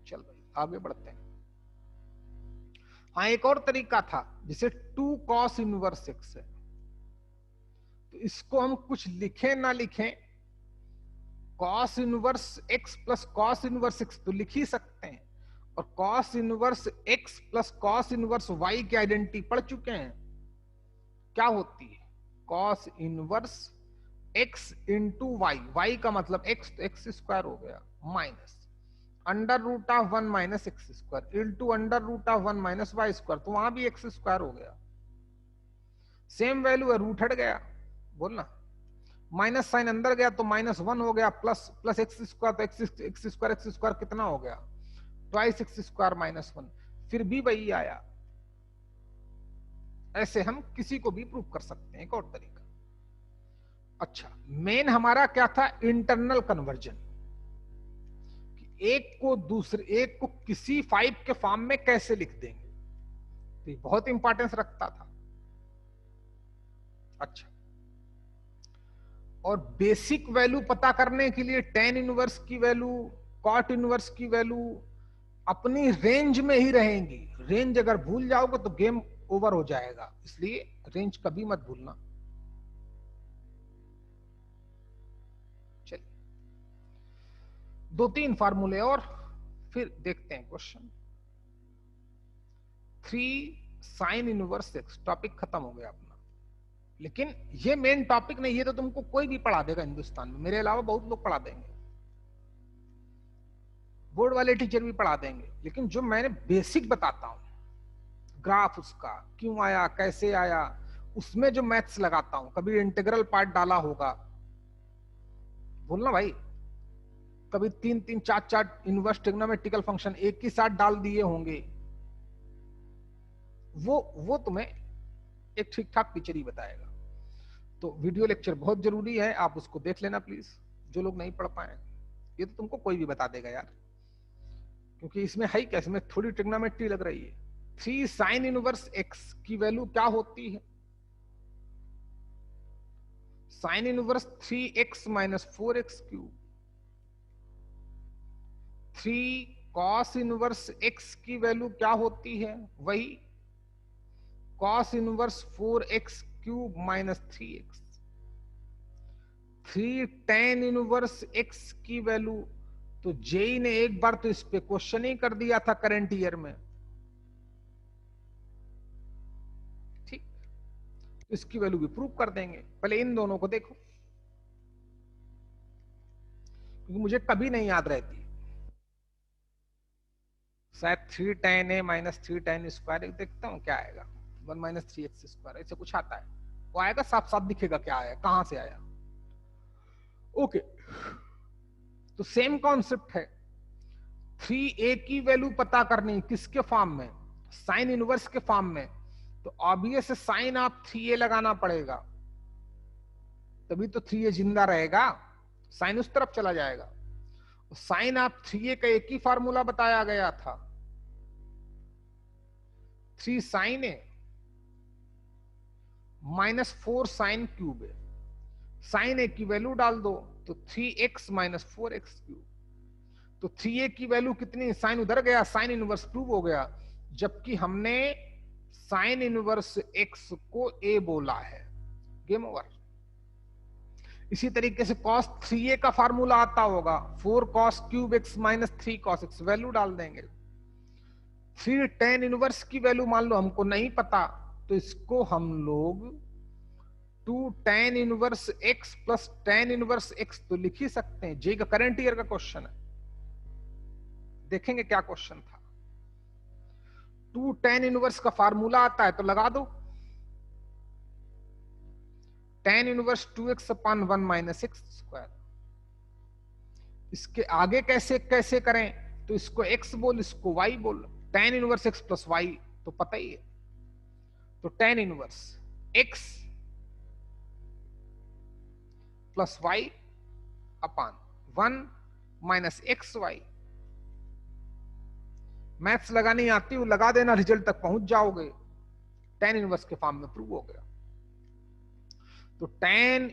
चल भाई आगे बढ़ते हैं। हाँ, एक और तरीका था, जिसे 2 cos इनवर्स x है, तो इसको हम कुछ लिखें ना लिखें, cos inverse x plus cos inverse x तो लिख ही सकते हैं, और cos inverse x plus cos inverse y की आइडेंटिटी पढ़ चुके हैं। क्या होती है? cos inverse x into y, y का मतलब x, तो एक्स स्क्वायर हो गया, minus under root of 1 minus x square into under root of 1 minus y square, तो वहां भी एक्स स्क्वायर हो गया, सेम वैल्यू है, रूट हट गया, बोलना माइनस साइन अंदर गया तो -1 हो गया, प्लस प्लस एक्स स्क्वायर, तो एक्स स्क्वायर कितना हो गया, ट्वाइस एक्स स्क्वायर -1, फिर भी वही आया। ऐसे हम किसी को भी प्रूव कर सकते हैं, एक और तरीका। अच्छा, मेन हमारा क्या था, इंटरनल कन्वर्जन, एक को किसी 5 के फॉर्म में कैसे लिख देंगे, तो ये बहुत इंपॉर्टेंस रखता था। अच्छा, और बेसिक वैल्यू पता करने के लिए tan इनवर्स की वैल्यू, cot इनवर्स की वैल्यू अपनी रेंज में ही रहेंगी, रेंज अगर भूल जाओगे तो गेम ओवर हो जाएगा, इसलिए रेंज कभी मत भूलना। चलिए 2-3 फार्मूले और फिर देखते हैं question. 3 sign inverse x, topic खत्म हो गया अपना। लेकिन ये मेन टॉपिक नहीं, ये तो तुमको कोई भी पढ़ा देगा हिंदुस्तान में, मेरे अलावा बहुत लोग पढ़ा देंगे, बोर्ड वाले टीचर भी पढ़ा देंगे, लेकिन जो मैंने बेसिक बताता हूं, ग्राफ उसका क्यों आया, कैसे आया, उसमें जो मैथ्स लगाता हूं, कभी इंटीग्रल पार्ट डाला होगा, बोलना भाई, कभी 3-3 4-4 इनवर्स ट्रिग्नोमेट्रिकल फंक्शन एक ही साथ डाल दिए होंगे, वो तुम्हें एक ठीक ठाक टीचर ही बताएगा। तो वीडियो लेक्चर बहुत जरूरी है, आप उसको देख लेना प्लीज, जो लोग नहीं पढ़ पाए, ये तो तुमको कोई भी बता देगा यार, क्योंकि इसमें है क्या, इसमें थोड़ी ट्रिग्नोमेट्री लग रही है। 3 साइन इनवर्स एक्स की वैल्यू क्या होती है, sine inverse 3x minus 4x cube, 3 cos inverse x की वैल्यू क्या होती है, वही cos inverse 4x cube minus 3x, 3 tan inverse x की वैल्यू, तो जेई ने एक बार तो इस पे क्वेश्चन ही कर दिया था करंट ईयर में, ठीक, इसकी वैल्यू भी प्रूव कर देंगे। पहले इन दोनों को देखो, क्योंकि मुझे कभी नहीं याद रहती, शायद 3 tan a minus 3 tan square, देखता हूं क्या आएगा, 1 माइनस 3x स्क्वायर, ऐसे कुछ आता है, वो आएगा, साफ साफ दिखेगा क्या आया, कहां से आया। ओके, तो सेम कॉन्सेप्ट है, 3a की वैल्यू पता करनी, किसके फॉर्म में, साइन इनवर्स के फॉर्म में, तो ऑब्वियस साइन आप 3a लगाना पड़ेगा, तभी तो 3a जिंदा रहेगा, साइन उस तरफ चला जाएगा। साइन आप 3a का एक ही फार्मूला बताया गया था, 3 साइन ए माइनस 4 साइन क्यूब है, साइन ए की वैल्यू डाल दो तो 3x माइनस 4x क्यूब, तो 3a की वैल्यू कितनी, साइन उधर गया, साइन इनवर्स प्रूव हो गया, जबकि हमने साइन इनवर्स x को a बोला है, गेम ओवर। इसी तरीके से cos 3a का फार्मूला आता होगा, 4 cos cube x minus 3 cos x, value डाल देंगे। 3 tan इनवर्स की वैल्यू मान लो हमको नहीं पता, तो इसको हम लोग 2 tan inverse x plus tan inverse x तो लिख ही सकते हैं, जे का करंट ईयर का क्वेश्चन है, देखेंगे क्या क्वेश्चन था। 2 tan इनवर्स का फार्मूला आता है तो लगा दो, tan inverse 2x upon 1 minus x square, इसके आगे कैसे कैसे करें, तो इसको x बोल, इसको y बोल, tan inverse x plus y तो पता ही है, तो tan inverse x plus y upon 1 minus x y, maths लगानी आती हो लगा देना, रिजल्ट तक पहुंच जाओगे, tan इनवर्स के फॉर्म में प्रूव हो गया। तो tan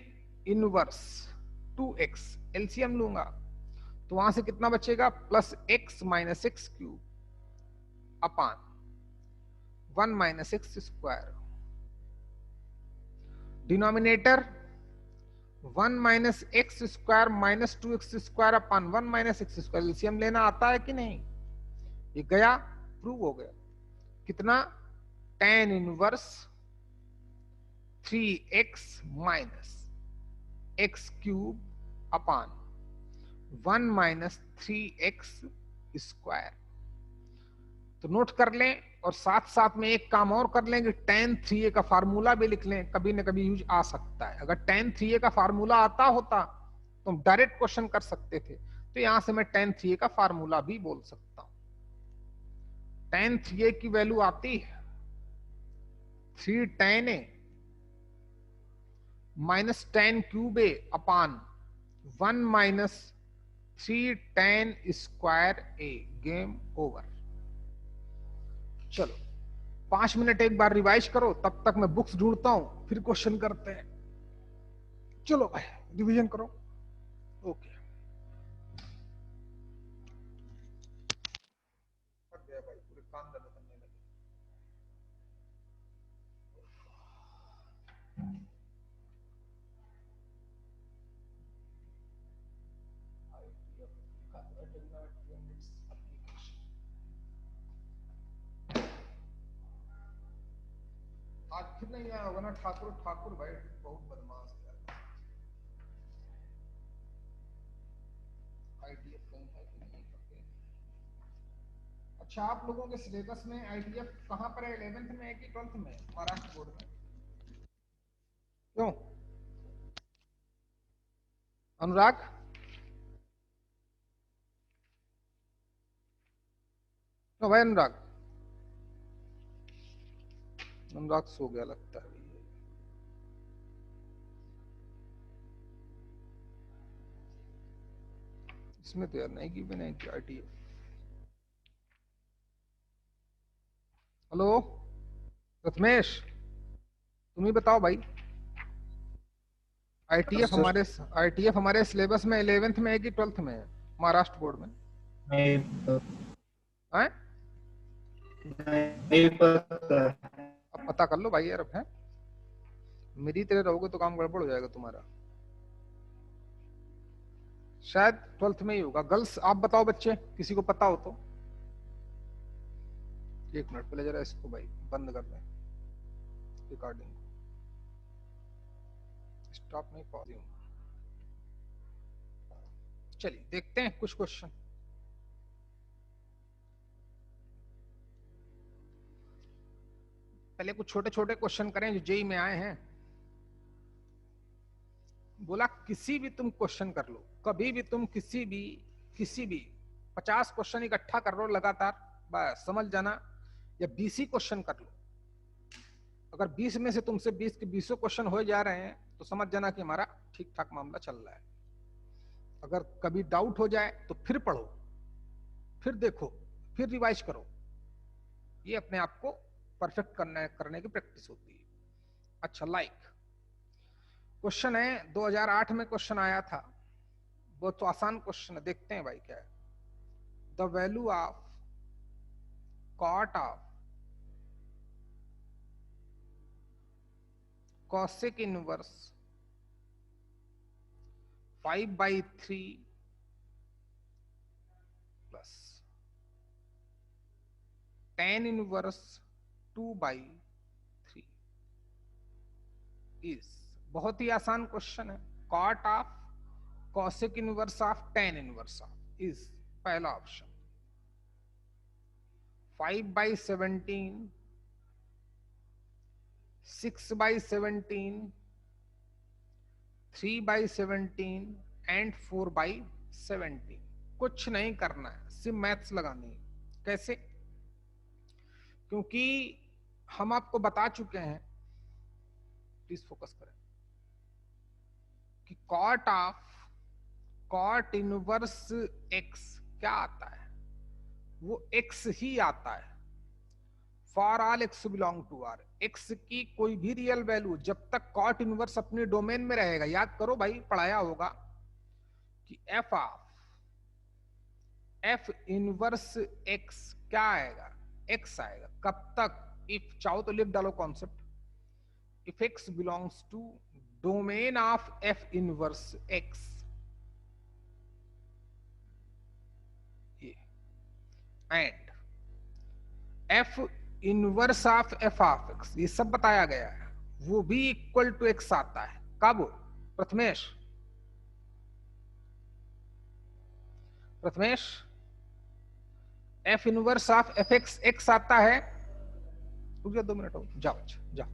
इनवर्स 2x एलसीएम लूंगा, तो वहां से कितना बचेगा, plus x minus x cube upon 1 minus x square, denominator 1 minus x square minus 2x square upon 1 minus x square, LCM लेना आता है कि नहीं, ये गया, प्रूव हो गया, कितना, tan inverse 3x minus x cube अपान 1 माइनस 3x स्क्वायर। तो नोट कर लें और साथ साथ में एक काम और कर लें कि tan 3a का फार्मूला भी लिख लें, कभी न कभी यूज आ सकता है। अगर tan 3a का फार्मूला आता होता तो हम डायरेक्ट क्वेश्चन कर सकते थे, तो यहां से मैं tan 3a का फार्मूला भी बोल सकता हूं। tan 3a की वैल्यू आती है 3 tan a minus tan cube a upon 1 minus 3 tan square a। Game over. चलो 5 मिनट एक बार रिवाइज करो, तब तक मैं बुक्स ढूंढता हूं, फिर क्वेश्चन करते हैं। चलो भाई रिवीजन करो। ओके भाई, पूरे कान दर्द करने लगे। आज फिर नहीं आया होगा ना ठाकुर भाई, बहुत बदमाश है। आईटीएफ कहीं है कि नहीं करते। अच्छा, आप लोगों के सिलेबस में आईटीएफ कहां पर है? 11th में है कि 12th में? महाराष्ट्र बोर्ड में। क्यों अनुराग? क्यों भाई अनुराग? अनुराग सो गया लगता है। इसमें तो यार नहीं की भी नहीं की आईटीएफ। हेलो रत्मेश, तुम ही बताओ भाई, आईटीएफ हमारे सिलेबस में 11th में है कि 12th में है महाराष्ट्र बोर्ड में? हैं? अब पता कर लो भाई यार। अब है मेरी तरह रहोगे तो काम गड़बड़ हो जाएगा तुम्हारा। शायद 12th में ही होगा। गर्ल्स आप बताओ बच्चे, किसी को पता हो तो। 1 मिनट पहले जरा इसको भाई बंद कर दें, रिकॉर्डिंग स्टॉप नहीं पा रही हूँ। चलिए देखते हैं कुछ क्वेश्चन। पहले कुछ छोटे छोटे क्वेश्चन करें जो जेई में आए हैं। बोला किसी भी तुम क्वेश्चन कर लो, कभी भी तुम किसी भी 50 क्वेश्चन इकट्ठा कर लो लगातार, बस समझ जाना, या 20 ही क्वेश्चन कर लो। अगर 20 में से तुमसे 20 के 20 क्वेश्चन हो जा रहे हैं तो समझ जाना कि हमारा ठीक ठाक मामला चल रहा है। अगर कभी डाउट हो जाए तो फिर पढ़ो, फिर देखो, फिर रिवाइज करो। ये अपने आप को परफेक्ट करने की प्रैक्टिस होती है। अच्छा, लाइक क्वेश्चन है 2008 में क्वेश्चन आया था, बहुत तो आसान क्वेश्चन है, देखते हैं भाई क्या है। The value of cot of cosec inverse 5/3 plus tan inverse 2/3 is. बहुत ही आसान क्वेश्चन है। Cot of cosec inverse of tan inverse of is पहला ऑप्शन। 5/17, 6/17, 3/17 एंड 4/17। कुछ नहीं करना है, सिर्फ मैथ्स लगानी है। कैसे? क्योंकि हम आपको बता चुके हैं, प्लीज फोकस करें, कि कॉट इनवर्स एक्स क्या आता है? वो एक्स ही आता है। For all x belong to R, एक्स की कोई भी रियल वैल्यू जब तक कॉट इनवर्स अपने डोमेन में रहेगा, याद करो भाई पढ़ाया होगा कि एफ इनवर्स एक्स क्या आएगा? एक्स आएगा। कब तक? इफ चाहो तो लिख डालो concept, if x belongs to domain of f inverse x, and f inverse of f of x, ये सब बताया गया है, वो भी इक्वल टू एक्स आता है। कब Prathamesh? Prathamesh, f inverse of f x x आता है, रुक जा 2 मिनट हो, जाओ जाओ।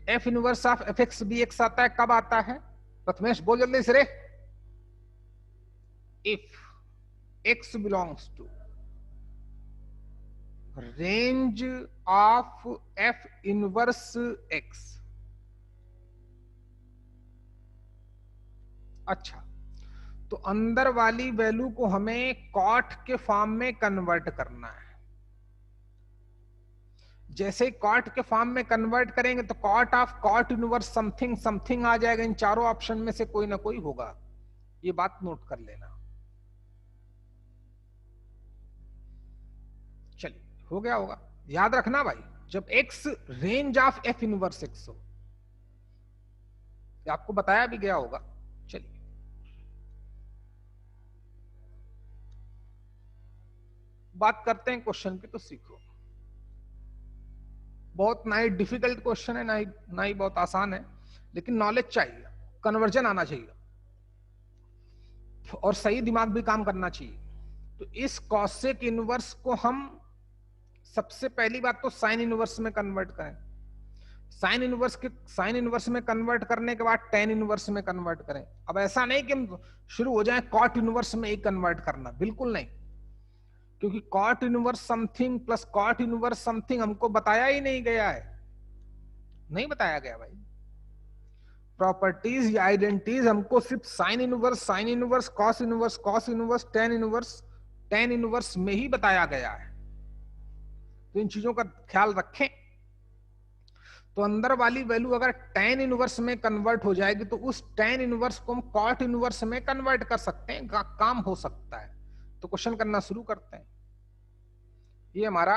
F inverse of f x be x आता है, कब आता है? प्रथमेश बोल जल्दी से रे। If x belongs to range of f inverse x. अच्छा, तो अंदर वाली वैल्यू को हमें कॉट के फॉर्म में कन्वर्ट करना है। जैसे ही कॉट के फॉर्म में कन्वर्ट करेंगे तो cot of cot inverse something something आ जाएगा। इन चारों ऑप्शन में से कोई ना कोई होगा, ये बात नोट कर लेना। चलिए, हो गया होगा, याद रखना भाई, जब x range of f inverse x हो, आपको बताया भी गया होगा। चलिए, बात करते हैं क्वेश्चन की, तो सीखो। बहुत ना ही डिफिकल्ट क्वेश्चन है, ना ही बहुत आसान है, लेकिन नॉलेज चाहिए, कन्वर्जन आना चाहिए और सही दिमाग भी काम करना चाहिए। तो इस कॉसेक इनवर्स को हम सबसे पहली बात तो साइन इनवर्स में कन्वर्ट करें। साइन इनवर्स में कन्वर्ट करने के बाद टेन इनवर्स में कन्वर्ट करें। अब ऐसा नहीं कि हम शुरू हो जाए कॉट इनवर्स में ही कन्वर्ट करना, बिल्कुल नहीं, क्योंकि cot inverse something plus cot inverse something हमको बताया ही नहीं गया है, नहीं बताया गया भाई। प्रॉपर्टीज या आइडेंटिटीज हमको सिर्फ sign inverse, cos inverse, ten inverse में ही बताया गया है। तो इन चीजों का ख्याल रखें। तो अंदर वाली वैल्यू अगर टेन इनवर्स में कन्वर्ट हो जाएगी तो उस टेन इनवर्स को हम कॉट इनवर्स में कन्वर्ट कर सकते हैं, काम हो सकता है। तो क्वेश्चन करना शुरू करते हैं। ये हमारा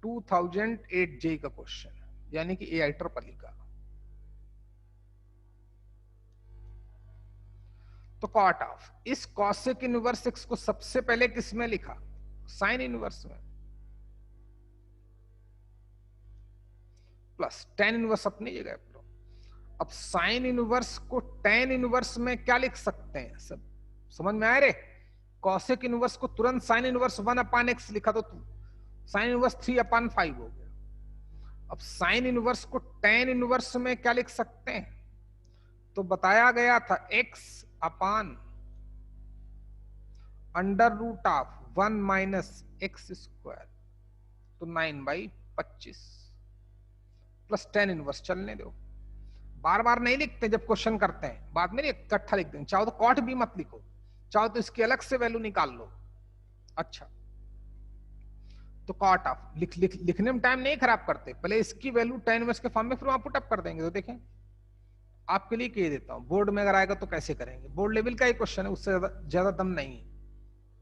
2008 जे का क्वेश्चन है, यानी कि AIEEE का। तो कॉट ऑफ इस कॉसेक इनवर्स एक्स को सबसे पहले किस में लिखा? साइन इनवर्स में, प्लस टेन इनवर्स अपनी जगह पर। अब साइन इनवर्स को टेन इनवर्स में क्या लिख सकते हैं? सब समझ में आया रे? कॉसेक इनवर्स को तुरंत साइन इनवर्स 1/x लिखा तो साइन इनवर्स 3/5 हो गया। अब साइन इनवर्स को टेन इनवर्स में क्या लिख सकते हैं? तो बताया गया था x अपान √1 - x², तो 9/25 प्लस टेन इनवर्स। चलने दो, बार बार नहीं लिखते जब क्वेश्चन करते हैं, बाद में इकट्ठा लिख देंगे। चाहो तो कॉट भी मत लिखो, चाहो तो इसकी अलग से वैल्यू निकाल लो। अच्छा, तो कॉट ऑफ लिखने में टाइम नहीं खराब करते, पहले इसकी वैल्यू टेन इनवर्स के फॉर्म में, फिर वहां पुट अप कर देंगे। तो देखें, आपके लिए कह देता हूं, बोर्ड में अगर आएगा तो कैसे करेंगे। बोर्ड लेवल का ही क्वेश्चन है, उससे ज्यादा दम नहीं है।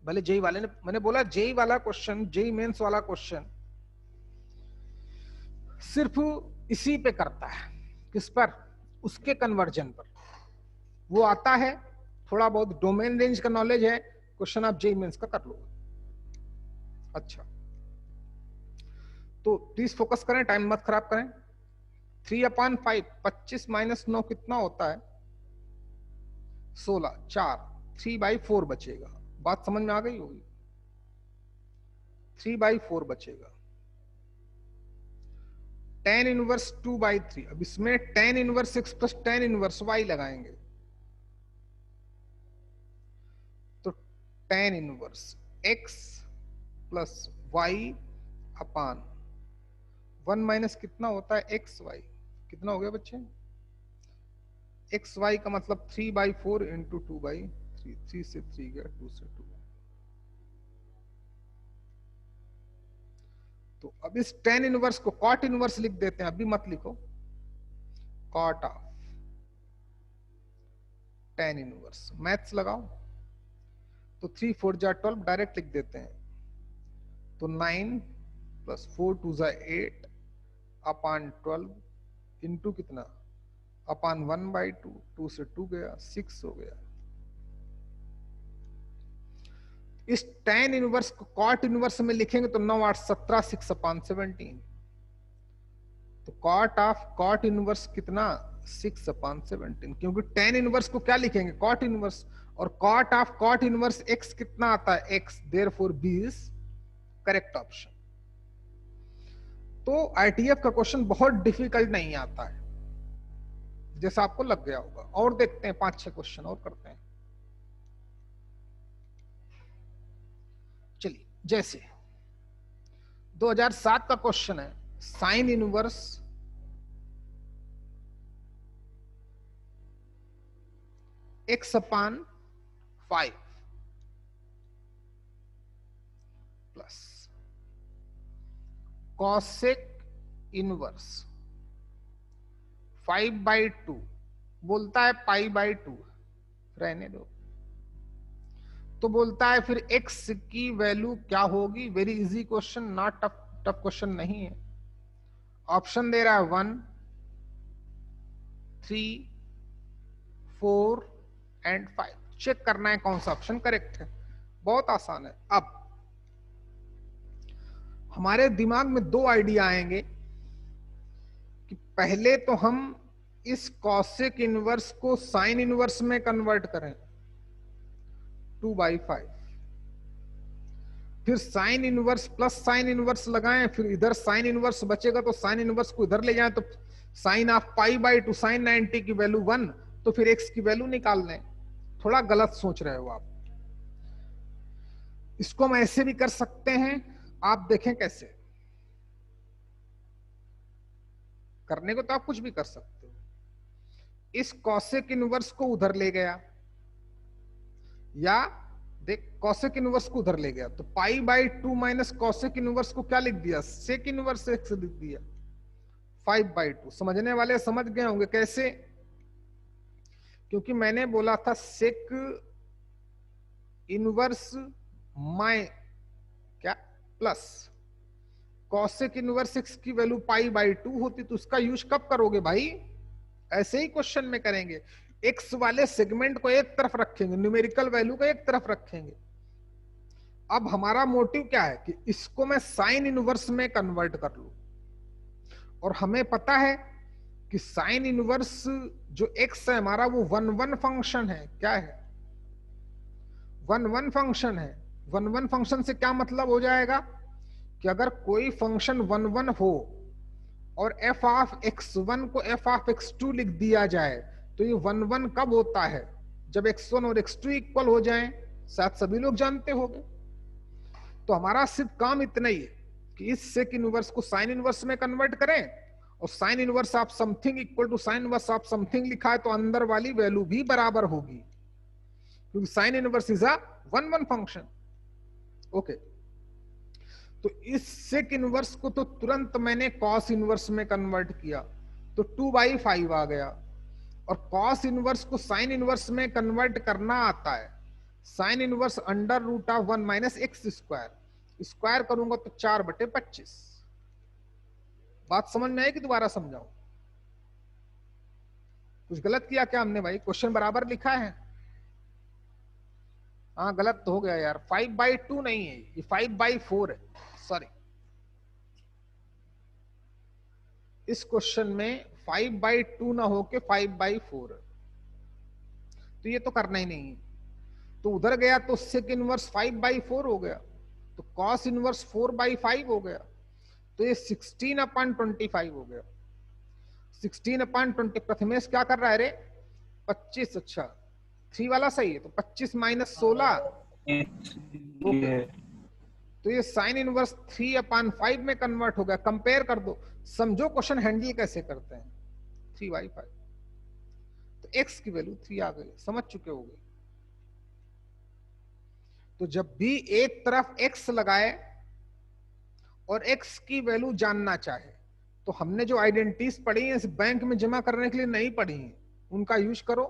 भले जेई वाले ने, मैंने बोला जेई वाला क्वेश्चन, जेई मेंस वाला क्वेश्चन सिर्फ इसी पे करता है। किस पर? उसके कन्वर्जन पर। वो आता है, थोड़ा बहुत डोमेन रेंज का नॉलेज है, क्वेश्चन आप जेई मेंस का कर लो। अच्छा, तो प्लीज फोकस करें, टाइम मत खराब करें। 3/5, 25 - 9 कितना होता है? 16, 4, 3/4 बचेगा। बात समझ में आ गई होगी? 3/4 बचेगा। Tan inverse 2/3। अब इसमें tan inverse x plus tan inverse y लगाएंगे, तो tan inverse x plus y अपान 1 माइनस कितना होता है? xy। कितना हो गया बच्चे? xy का मतलब 3/4 इंटू 2/3। 3 से 3 गया, 2 से 2। तो अब इस टेन इनवर्स को कॉट इनवर्स लिख देते हैं, अभी मत लिखो। Cot of tan inverse, maths लगाओ। तो 3 4 जा 12, डायरेक्ट लिख देते हैं। तो 9 प्लस 4 2 जा 8 अपान 12 इंटू कितना? अपान 1/2। 2 से 2 गया, 6 हो गया। इस टेन इनवर्स को कॉट इनवर्स में लिखेंगे तो 9 8 17, 6/17। तो कॉट ऑफ कॉट इनवर्स कितना? 6/17, क्योंकि टेन इनवर्स को क्या लिखेंगे? कॉट इनवर्स, और cot of cot inverse x कितना आता है? X, therefore B is correct option. तो आईटीएफ का क्वेश्चन बहुत डिफिकल्ट नहीं आता है, जैसा आपको लग गया होगा। और देखते हैं 5-6 क्वेश्चन और करते हैं। चलिए, जैसे 2007 का क्वेश्चन है, साइन इनवर्स x अपान 5 प्लस कॉसेक इनवर्स 5/2, बोलता है π/2, रहने दो। तो बोलता है फिर x की वैल्यू क्या होगी? Very easy question, not tough question नहीं है। ऑप्शन दे रहा है 1, 3, 4 एंड 5। चेक करना है कौन सा ऑप्शन करेक्ट है। बहुत आसान है। अब हमारे दिमाग में 2 आइडिया आएंगे कि पहले तो हम इस कॉसेक इनवर्स को साइन इनवर्स में कन्वर्ट करें 2/5, फिर sine inverse plus sine inverse लगाएं, फिर इधर साइन इनवर्स बचेगा तो साइन इनवर्स को इधर ले जाएं, तो साइन ऑफ π/2 साइन 90 की वैल्यू 1, तो फिर x की वैल्यू निकाल लें। थोड़ा गलत सोच रहे हो आप। इसको हम ऐसे भी कर सकते हैं, आप देखें कैसे करने को। तो आप कुछ भी कर सकते हो। इस कॉसेक इनवर्स को उधर ले गया, या देख कॉसेक इनवर्स को उधर ले गया, तो π/2 माइनस कॉसेक इनवर्स को क्या लिख दिया? सेक इनवर्स x लिख दिया 5/2। समझने वाले समझ गए होंगे कैसे, क्योंकि मैंने बोला था सेक इनवर्स माइ क्या प्लस कॉसेक इनवर्स x की वैल्यू π/2 होती, तो उसका यूज कब करोगे भाई? ऐसे ही क्वेश्चन में करेंगे। x वाले सेगमेंट को एक तरफ रखेंगे, न्यूमेरिकल वैल्यू को एक तरफ रखेंगे। अब हमारा मोटिव क्या है कि इसको मैं साइन इनवर्स में कन्वर्ट कर लूं, और हमें पता है कि साइन इनवर्स जो x है हमारा वो 1/1 फंक्शन है। क्या है? 1/1 फंक्शन है। 1/1 फंक्शन से क्या मतलब हो जाएगा कि अगर कोई फंक्शन 1/1 हो और f ऑफ x1 को f ऑफ x2 लिख दिया जाए, तो ये 1/1 कब होता है? जब x1 और x2 इक्वल हो जाएं। शायद सभी लोग जानते होंगे। तो हमारा सिर्फ काम इतना ही है कि इस सेक इनवर्स को साइन इनवर्स में कन्वर्ट करें, और sine inverse of something equal to sine inverse of something लिखा है, तो अंदर वाली वैल्यू भी बराबर होगी, क्योंकि sine inverse is a 1/1 function. Okay, तो इस सेक इनवर्स को तो तुरंत मैंने कॉस इनवर्स में कन्वर्ट किया, तो 2/5 आ गया। और कॉस इनवर्स को साइन इनवर्स में कन्वर्ट करना आता है। Sine inverse √1 minus x square, square करूंगा तो 4/25। बात समझ में आई कि दोबारा समझाऊं? कुछ गलत किया क्या हमने भाई? क्वेश्चन बराबर लिखा है? हाँ, गलत तो हो गया यार। 5/2 नहीं है, ये 5/4 है, सॉरी। इस क्वेश्चन में 5/2 ना होके 5/4 है, तो ये तो करना ही नहीं है। तो उधर गया तो सेक इनवर्स 5/4 हो गया, तो कॉस इनवर्स 4/5 हो गया, तो ये 16/25 हो गया। 16/20 प्रथमेश क्या कर रहा है रे? 25। अच्छा, 3 वाला सही है, तो 25 माइनस 16, तो ये साइन इनवर्स 3/5 में कन्वर्ट हो गया। कंपेयर कर दो, समझो क्वेश्चन हैंडल कैसे करते हैं। 3/5, तो x की वैल्यू 3 आ गई, समझ चुके होंगे। तो जब भी एक तरफ x लगाए और x की वैल्यू जानना चाहे, तो हमने जो आइडेंटिटीज पढ़ी है इस बैंक में जमा करने के लिए नहीं पढ़ी है, उनका यूज करो।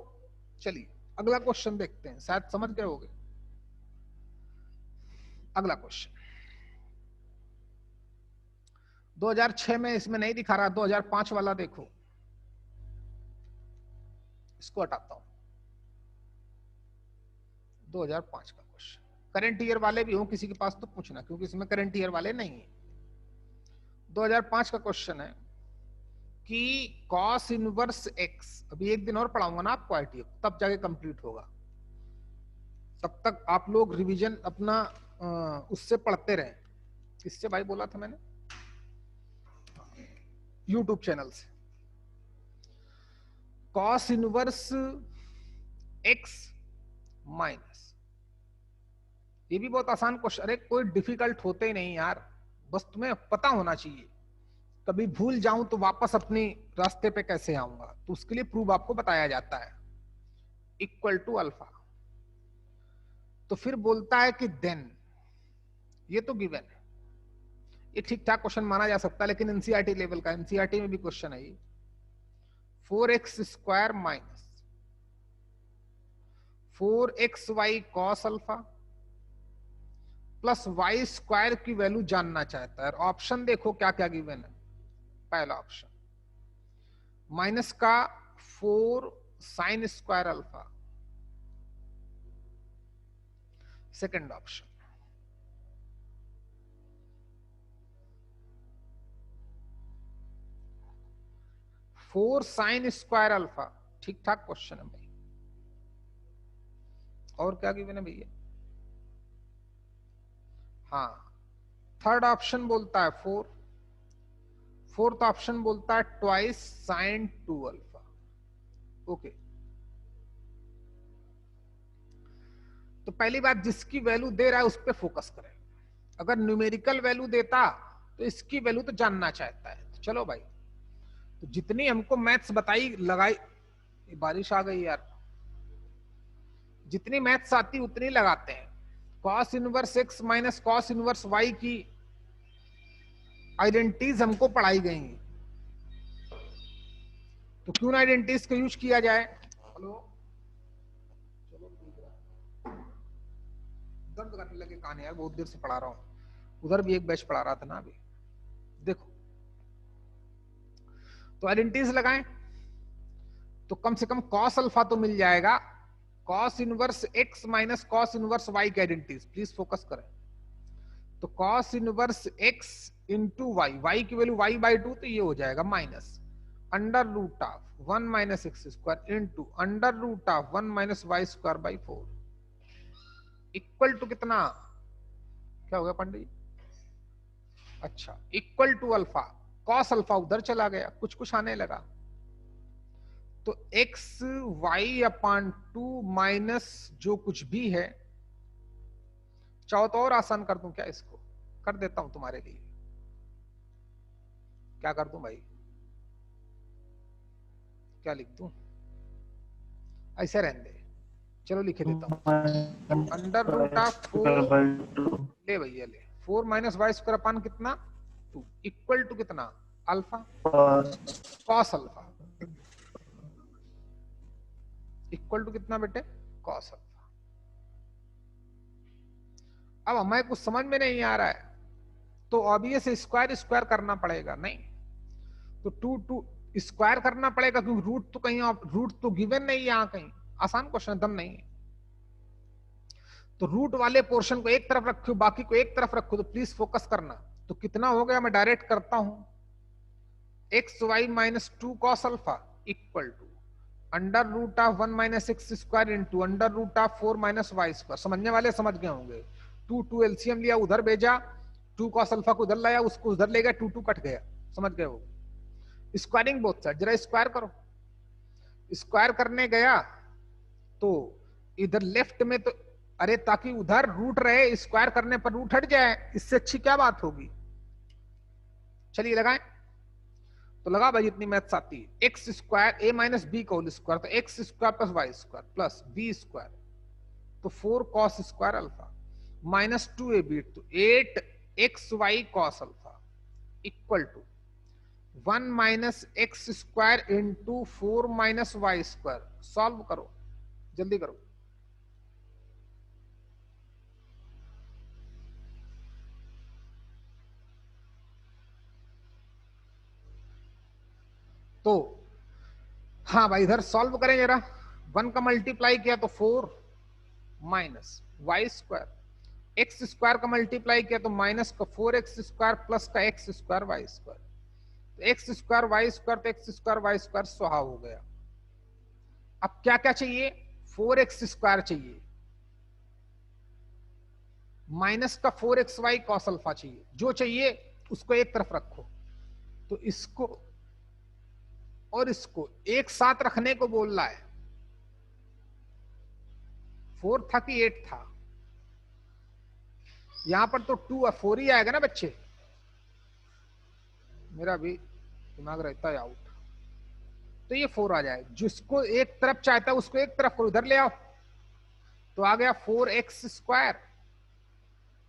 चलिए अगला क्वेश्चन देखते हैं, शायद समझ गए होंगे। अगला क्वेश्चन 2006 में, इसमें नहीं दिखा रहा, 2005 वाला देखो। इसको हटाता हूं। 2005 का क्वेश्चन, करंट ईयर वाले भी हो किसी के पास तो पूछना, क्योंकि इसमें करंट ईयर वाले नहीं है। 2005 का क्वेश्चन है कि cos इनवर्स x, अभी एक दिन और पढ़ाऊंगा ना आपको आईटीएफ, तब जाके कंप्लीट होगा। तब तक आप लोग रिवीजन अपना उससे पढ़ते रहे। किससे भाई बोला था मैंने? यूट्यूब चैनल से। कॉस इनवर्स एक्स माइनस, ये भी बहुत आसान क्वेश्चन, अरे कोई डिफिकल्ट होते ही नहीं यार, बस तुम्हें पता होना चाहिए। कभी भूल जाऊं तो वापस अपने रास्ते पे कैसे आऊंगा, तो उसके लिए प्रूफ आपको बताया जाता है। इक्वल टू अल्फा, तो फिर बोलता है कि देन, ये तो गिवन है, ये ठीक ठाक क्वेश्चन माना जा सकता है, लेकिन एनसीईआरटी लेवल का, एनसीईआरटी में भी क्वेश्चन है ये। 4x square minus 4xy cos alpha plus y square की वैल्यू जानना चाहता है। ऑप्शन देखो क्या क्या गिवन है। पहला ऑप्शन माइनस का 4 sine square alpha, second option 4 sine square alpha, ठीक ठाक क्वेश्चन है भाई। और क्या गिवन है भैया? हाँ, थर्ड ऑप्शन बोलता है 4, फोर्थ ऑप्शन बोलता है ट्वाइस साइन 2 अल्फा। ओके, तो पहली बात, जिसकी वैल्यू दे रहा है उस पर फोकस करें। अगर न्यूमेरिकल वैल्यू देता तो इसकी वैल्यू तो जानना चाहता है। तो चलो भाई, तो जितनी हमको मैथ्स बताई लगाई, बारिश आ गई यार, जितनी मैथ्स आती उतनी लगाते हैं। Cos inverse x minus cos inverse y की आइडेंटिटीज हमको पढ़ाई गई हैं, तो क्यों ना आइडेंटिटीज का यूज किया जाए। हेलो, चलो दर्द करने लगे कान यार, बहुत देर से पढ़ा रहा हूं, उधर भी एक बैच पढ़ा रहा था ना अभी। देखो, तो आइडेंटिटीज लगाएं तो कम से कम कॉस अल्फा तो मिल जाएगा। Cos inverse x minus cos inverse y की आइडेंटिटीज प्लीज फोकस करें। तो cos inverse x into y, y की वैल्यू वाई बाई 2, तो ये हो जाएगा minus under root of 1 minus x square into under root of 1 minus y square by 4 equal to कितना? क्या हो गया पंडित जी? अच्छा, equal to alpha, cos alpha उधर चला गया, कुछ कुछ आने लगा, तो एक्स वाई अपान 2 माइनस जो कुछ भी है। चाहो तो और आसान कर दूं क्या? इसको कर देता हूं तुम्हारे लिए। क्या कर दूं भाई? क्या लिख दूं? ऐसे रहने दे, चलो लिखे देता हूं। अंडर रूट ऑफ 4, ले भैया ले, 4 माइनस वाई स्क्वायर अपान कितना 2 इक्वल टू कितना? Alpha cos alpha equal to कितना बेटे? Cos alpha. अब हमें कुछ समझ में नहीं आ रहा है तो ऑब्वियस स्क्वायर स्क्वायर करना पड़ेगा, नहीं तो 2 स्क्वायर करना पड़ेगा, क्योंकि रूट तो कहीं, रूट तो गिवन नहीं है यहां कहीं। आसान क्वेश्चन, दम नहीं है। तो रूट वाले पोर्शन को एक तरफ रखो, बाकी को एक तरफ रखो, तो प्लीज फोकस करना। तो कितना हो गया, मैं डायरेक्ट करता हूं, x y minus 2 cos alpha equal to under root of 1 minus x square into under root of 4 minus y square. समझने वाले समझ गए होंगे। 2 एलसीएम लिया, उधर भेजा, 2 कॉस अल्फा को उधर लाया, उसको उधर ले गया, 2 कट गया। समझ गए हो? स्क्वायरिंग बोथ साइड, जरा स्क्वायर करो। स्क्वायर करने गया तो इधर लेफ्ट में तो, अरे ताकि उधर रूट रहे, स्क्वायर करने पर रूट हट जाए, इससे अच्छी क्या बात होगी। चलिए लगाएं, तो लगा भाई जितनी मैथ्स आती है। X square a minus b का होल स्क्वायर, तो x square plus y square plus b square, तो 4 cos square alpha minus 2 a b, तो 8 x y cos alpha equal to 1 minus x square into 4 minus y square. Solve करो, जल्दी करो। तो हाँ भाई, इधर सॉल्व करें जरा। 1 का मल्टीप्लाई किया तो 4 minus y square, x square का मल्टीप्लाई किया तो माइनस का 4x स्क्वायर प्लस का एक्स स्क्वायर वाई स्क्वायर, तो एक्स स्क्वायर वाई स्क्वायर, तो एक्स स्क्वायर वाई स्क्वायर स्वाहा हो गया। अब क्या क्या चाहिए? 4x स्क्वायर चाहिए, माइनस का 4xy cos अल्फा चाहिए, जो चाहिए उसको एक तरफ रखो। तो इसको और इसको एक साथ रखने को बोल रहा है। 4 था कि 8 था? यहां पर तो 2 और 4 ही आएगा ना बच्चे, मेरा भी दिमाग रहता है आउट। तो ये 4 आ जाए, जिसको एक तरफ चाहता है उसको एक तरफ करो, इधर ले आओ। तो आ गया 4x²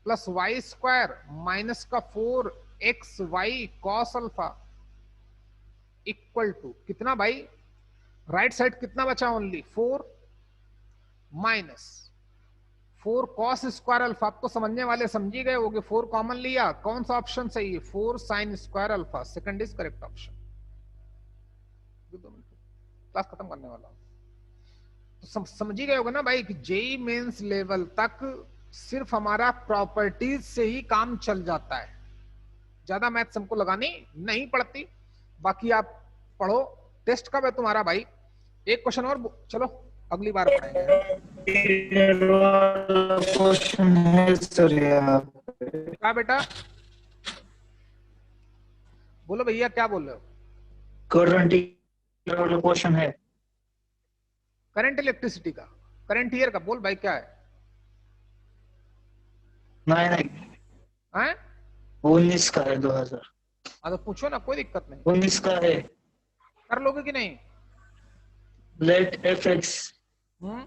प्लस y² माइनस का 4xy cos alpha equal to कितना भाई, राइट साइड कितना बचा, ओनली 4 माइनस 4 cos² अल्फा। आपको समझने वाले समझी गए होगे, 4 कॉमन लिया, कौन सा ऑप्शन सही है, 4 sin² alpha, second is correct option. Class खत्म करने वाला हूं। तो समझी गए होगा ना भाई कि जेई मेंस लेवल तक सिर्फ हमारा प्रॉपर्टीज से ही काम चल जाता है, ज्यादा मैथ्स हमको लगानी नहीं पड़ती। बाकी आप पढ़ो, टेस्ट कब है तुम्हारा भाई? एक क्वेश्चन और, चलो अगली बार पढ़ेंगे।
क्वेश्चन है सर यार।
क्या बेटा? बोलो भैया, क्या बोल रहे हो?
करंट क्वेश्चन है।
करंट इलेक्ट्रिसिटी का, करंट ईयर का बोल भाई, क्या है?
नहीं
हैं?
19 का है 2000।
हाँ तो पूछो ना, कोई दिक्कत नहीं।
19 का है।
कर लोगे कि नहीं?
Late FX.
हम्म,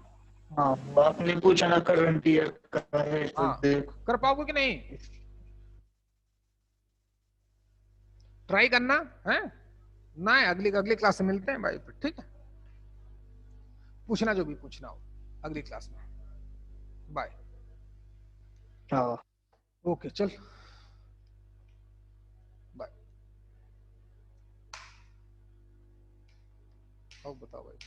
हाँ, आपने पूछा ना करंट ईयर का है तो
हाँ कर पाओगे कि नहीं? ट्राई करना है ना, अगली अगली क्लास में मिलते हैं भाई, ठीक है? पूछना जो भी पूछना हो अगली क्लास में। बाय।
हाँ।
ओके चल, बाय। अब बताओ भाई।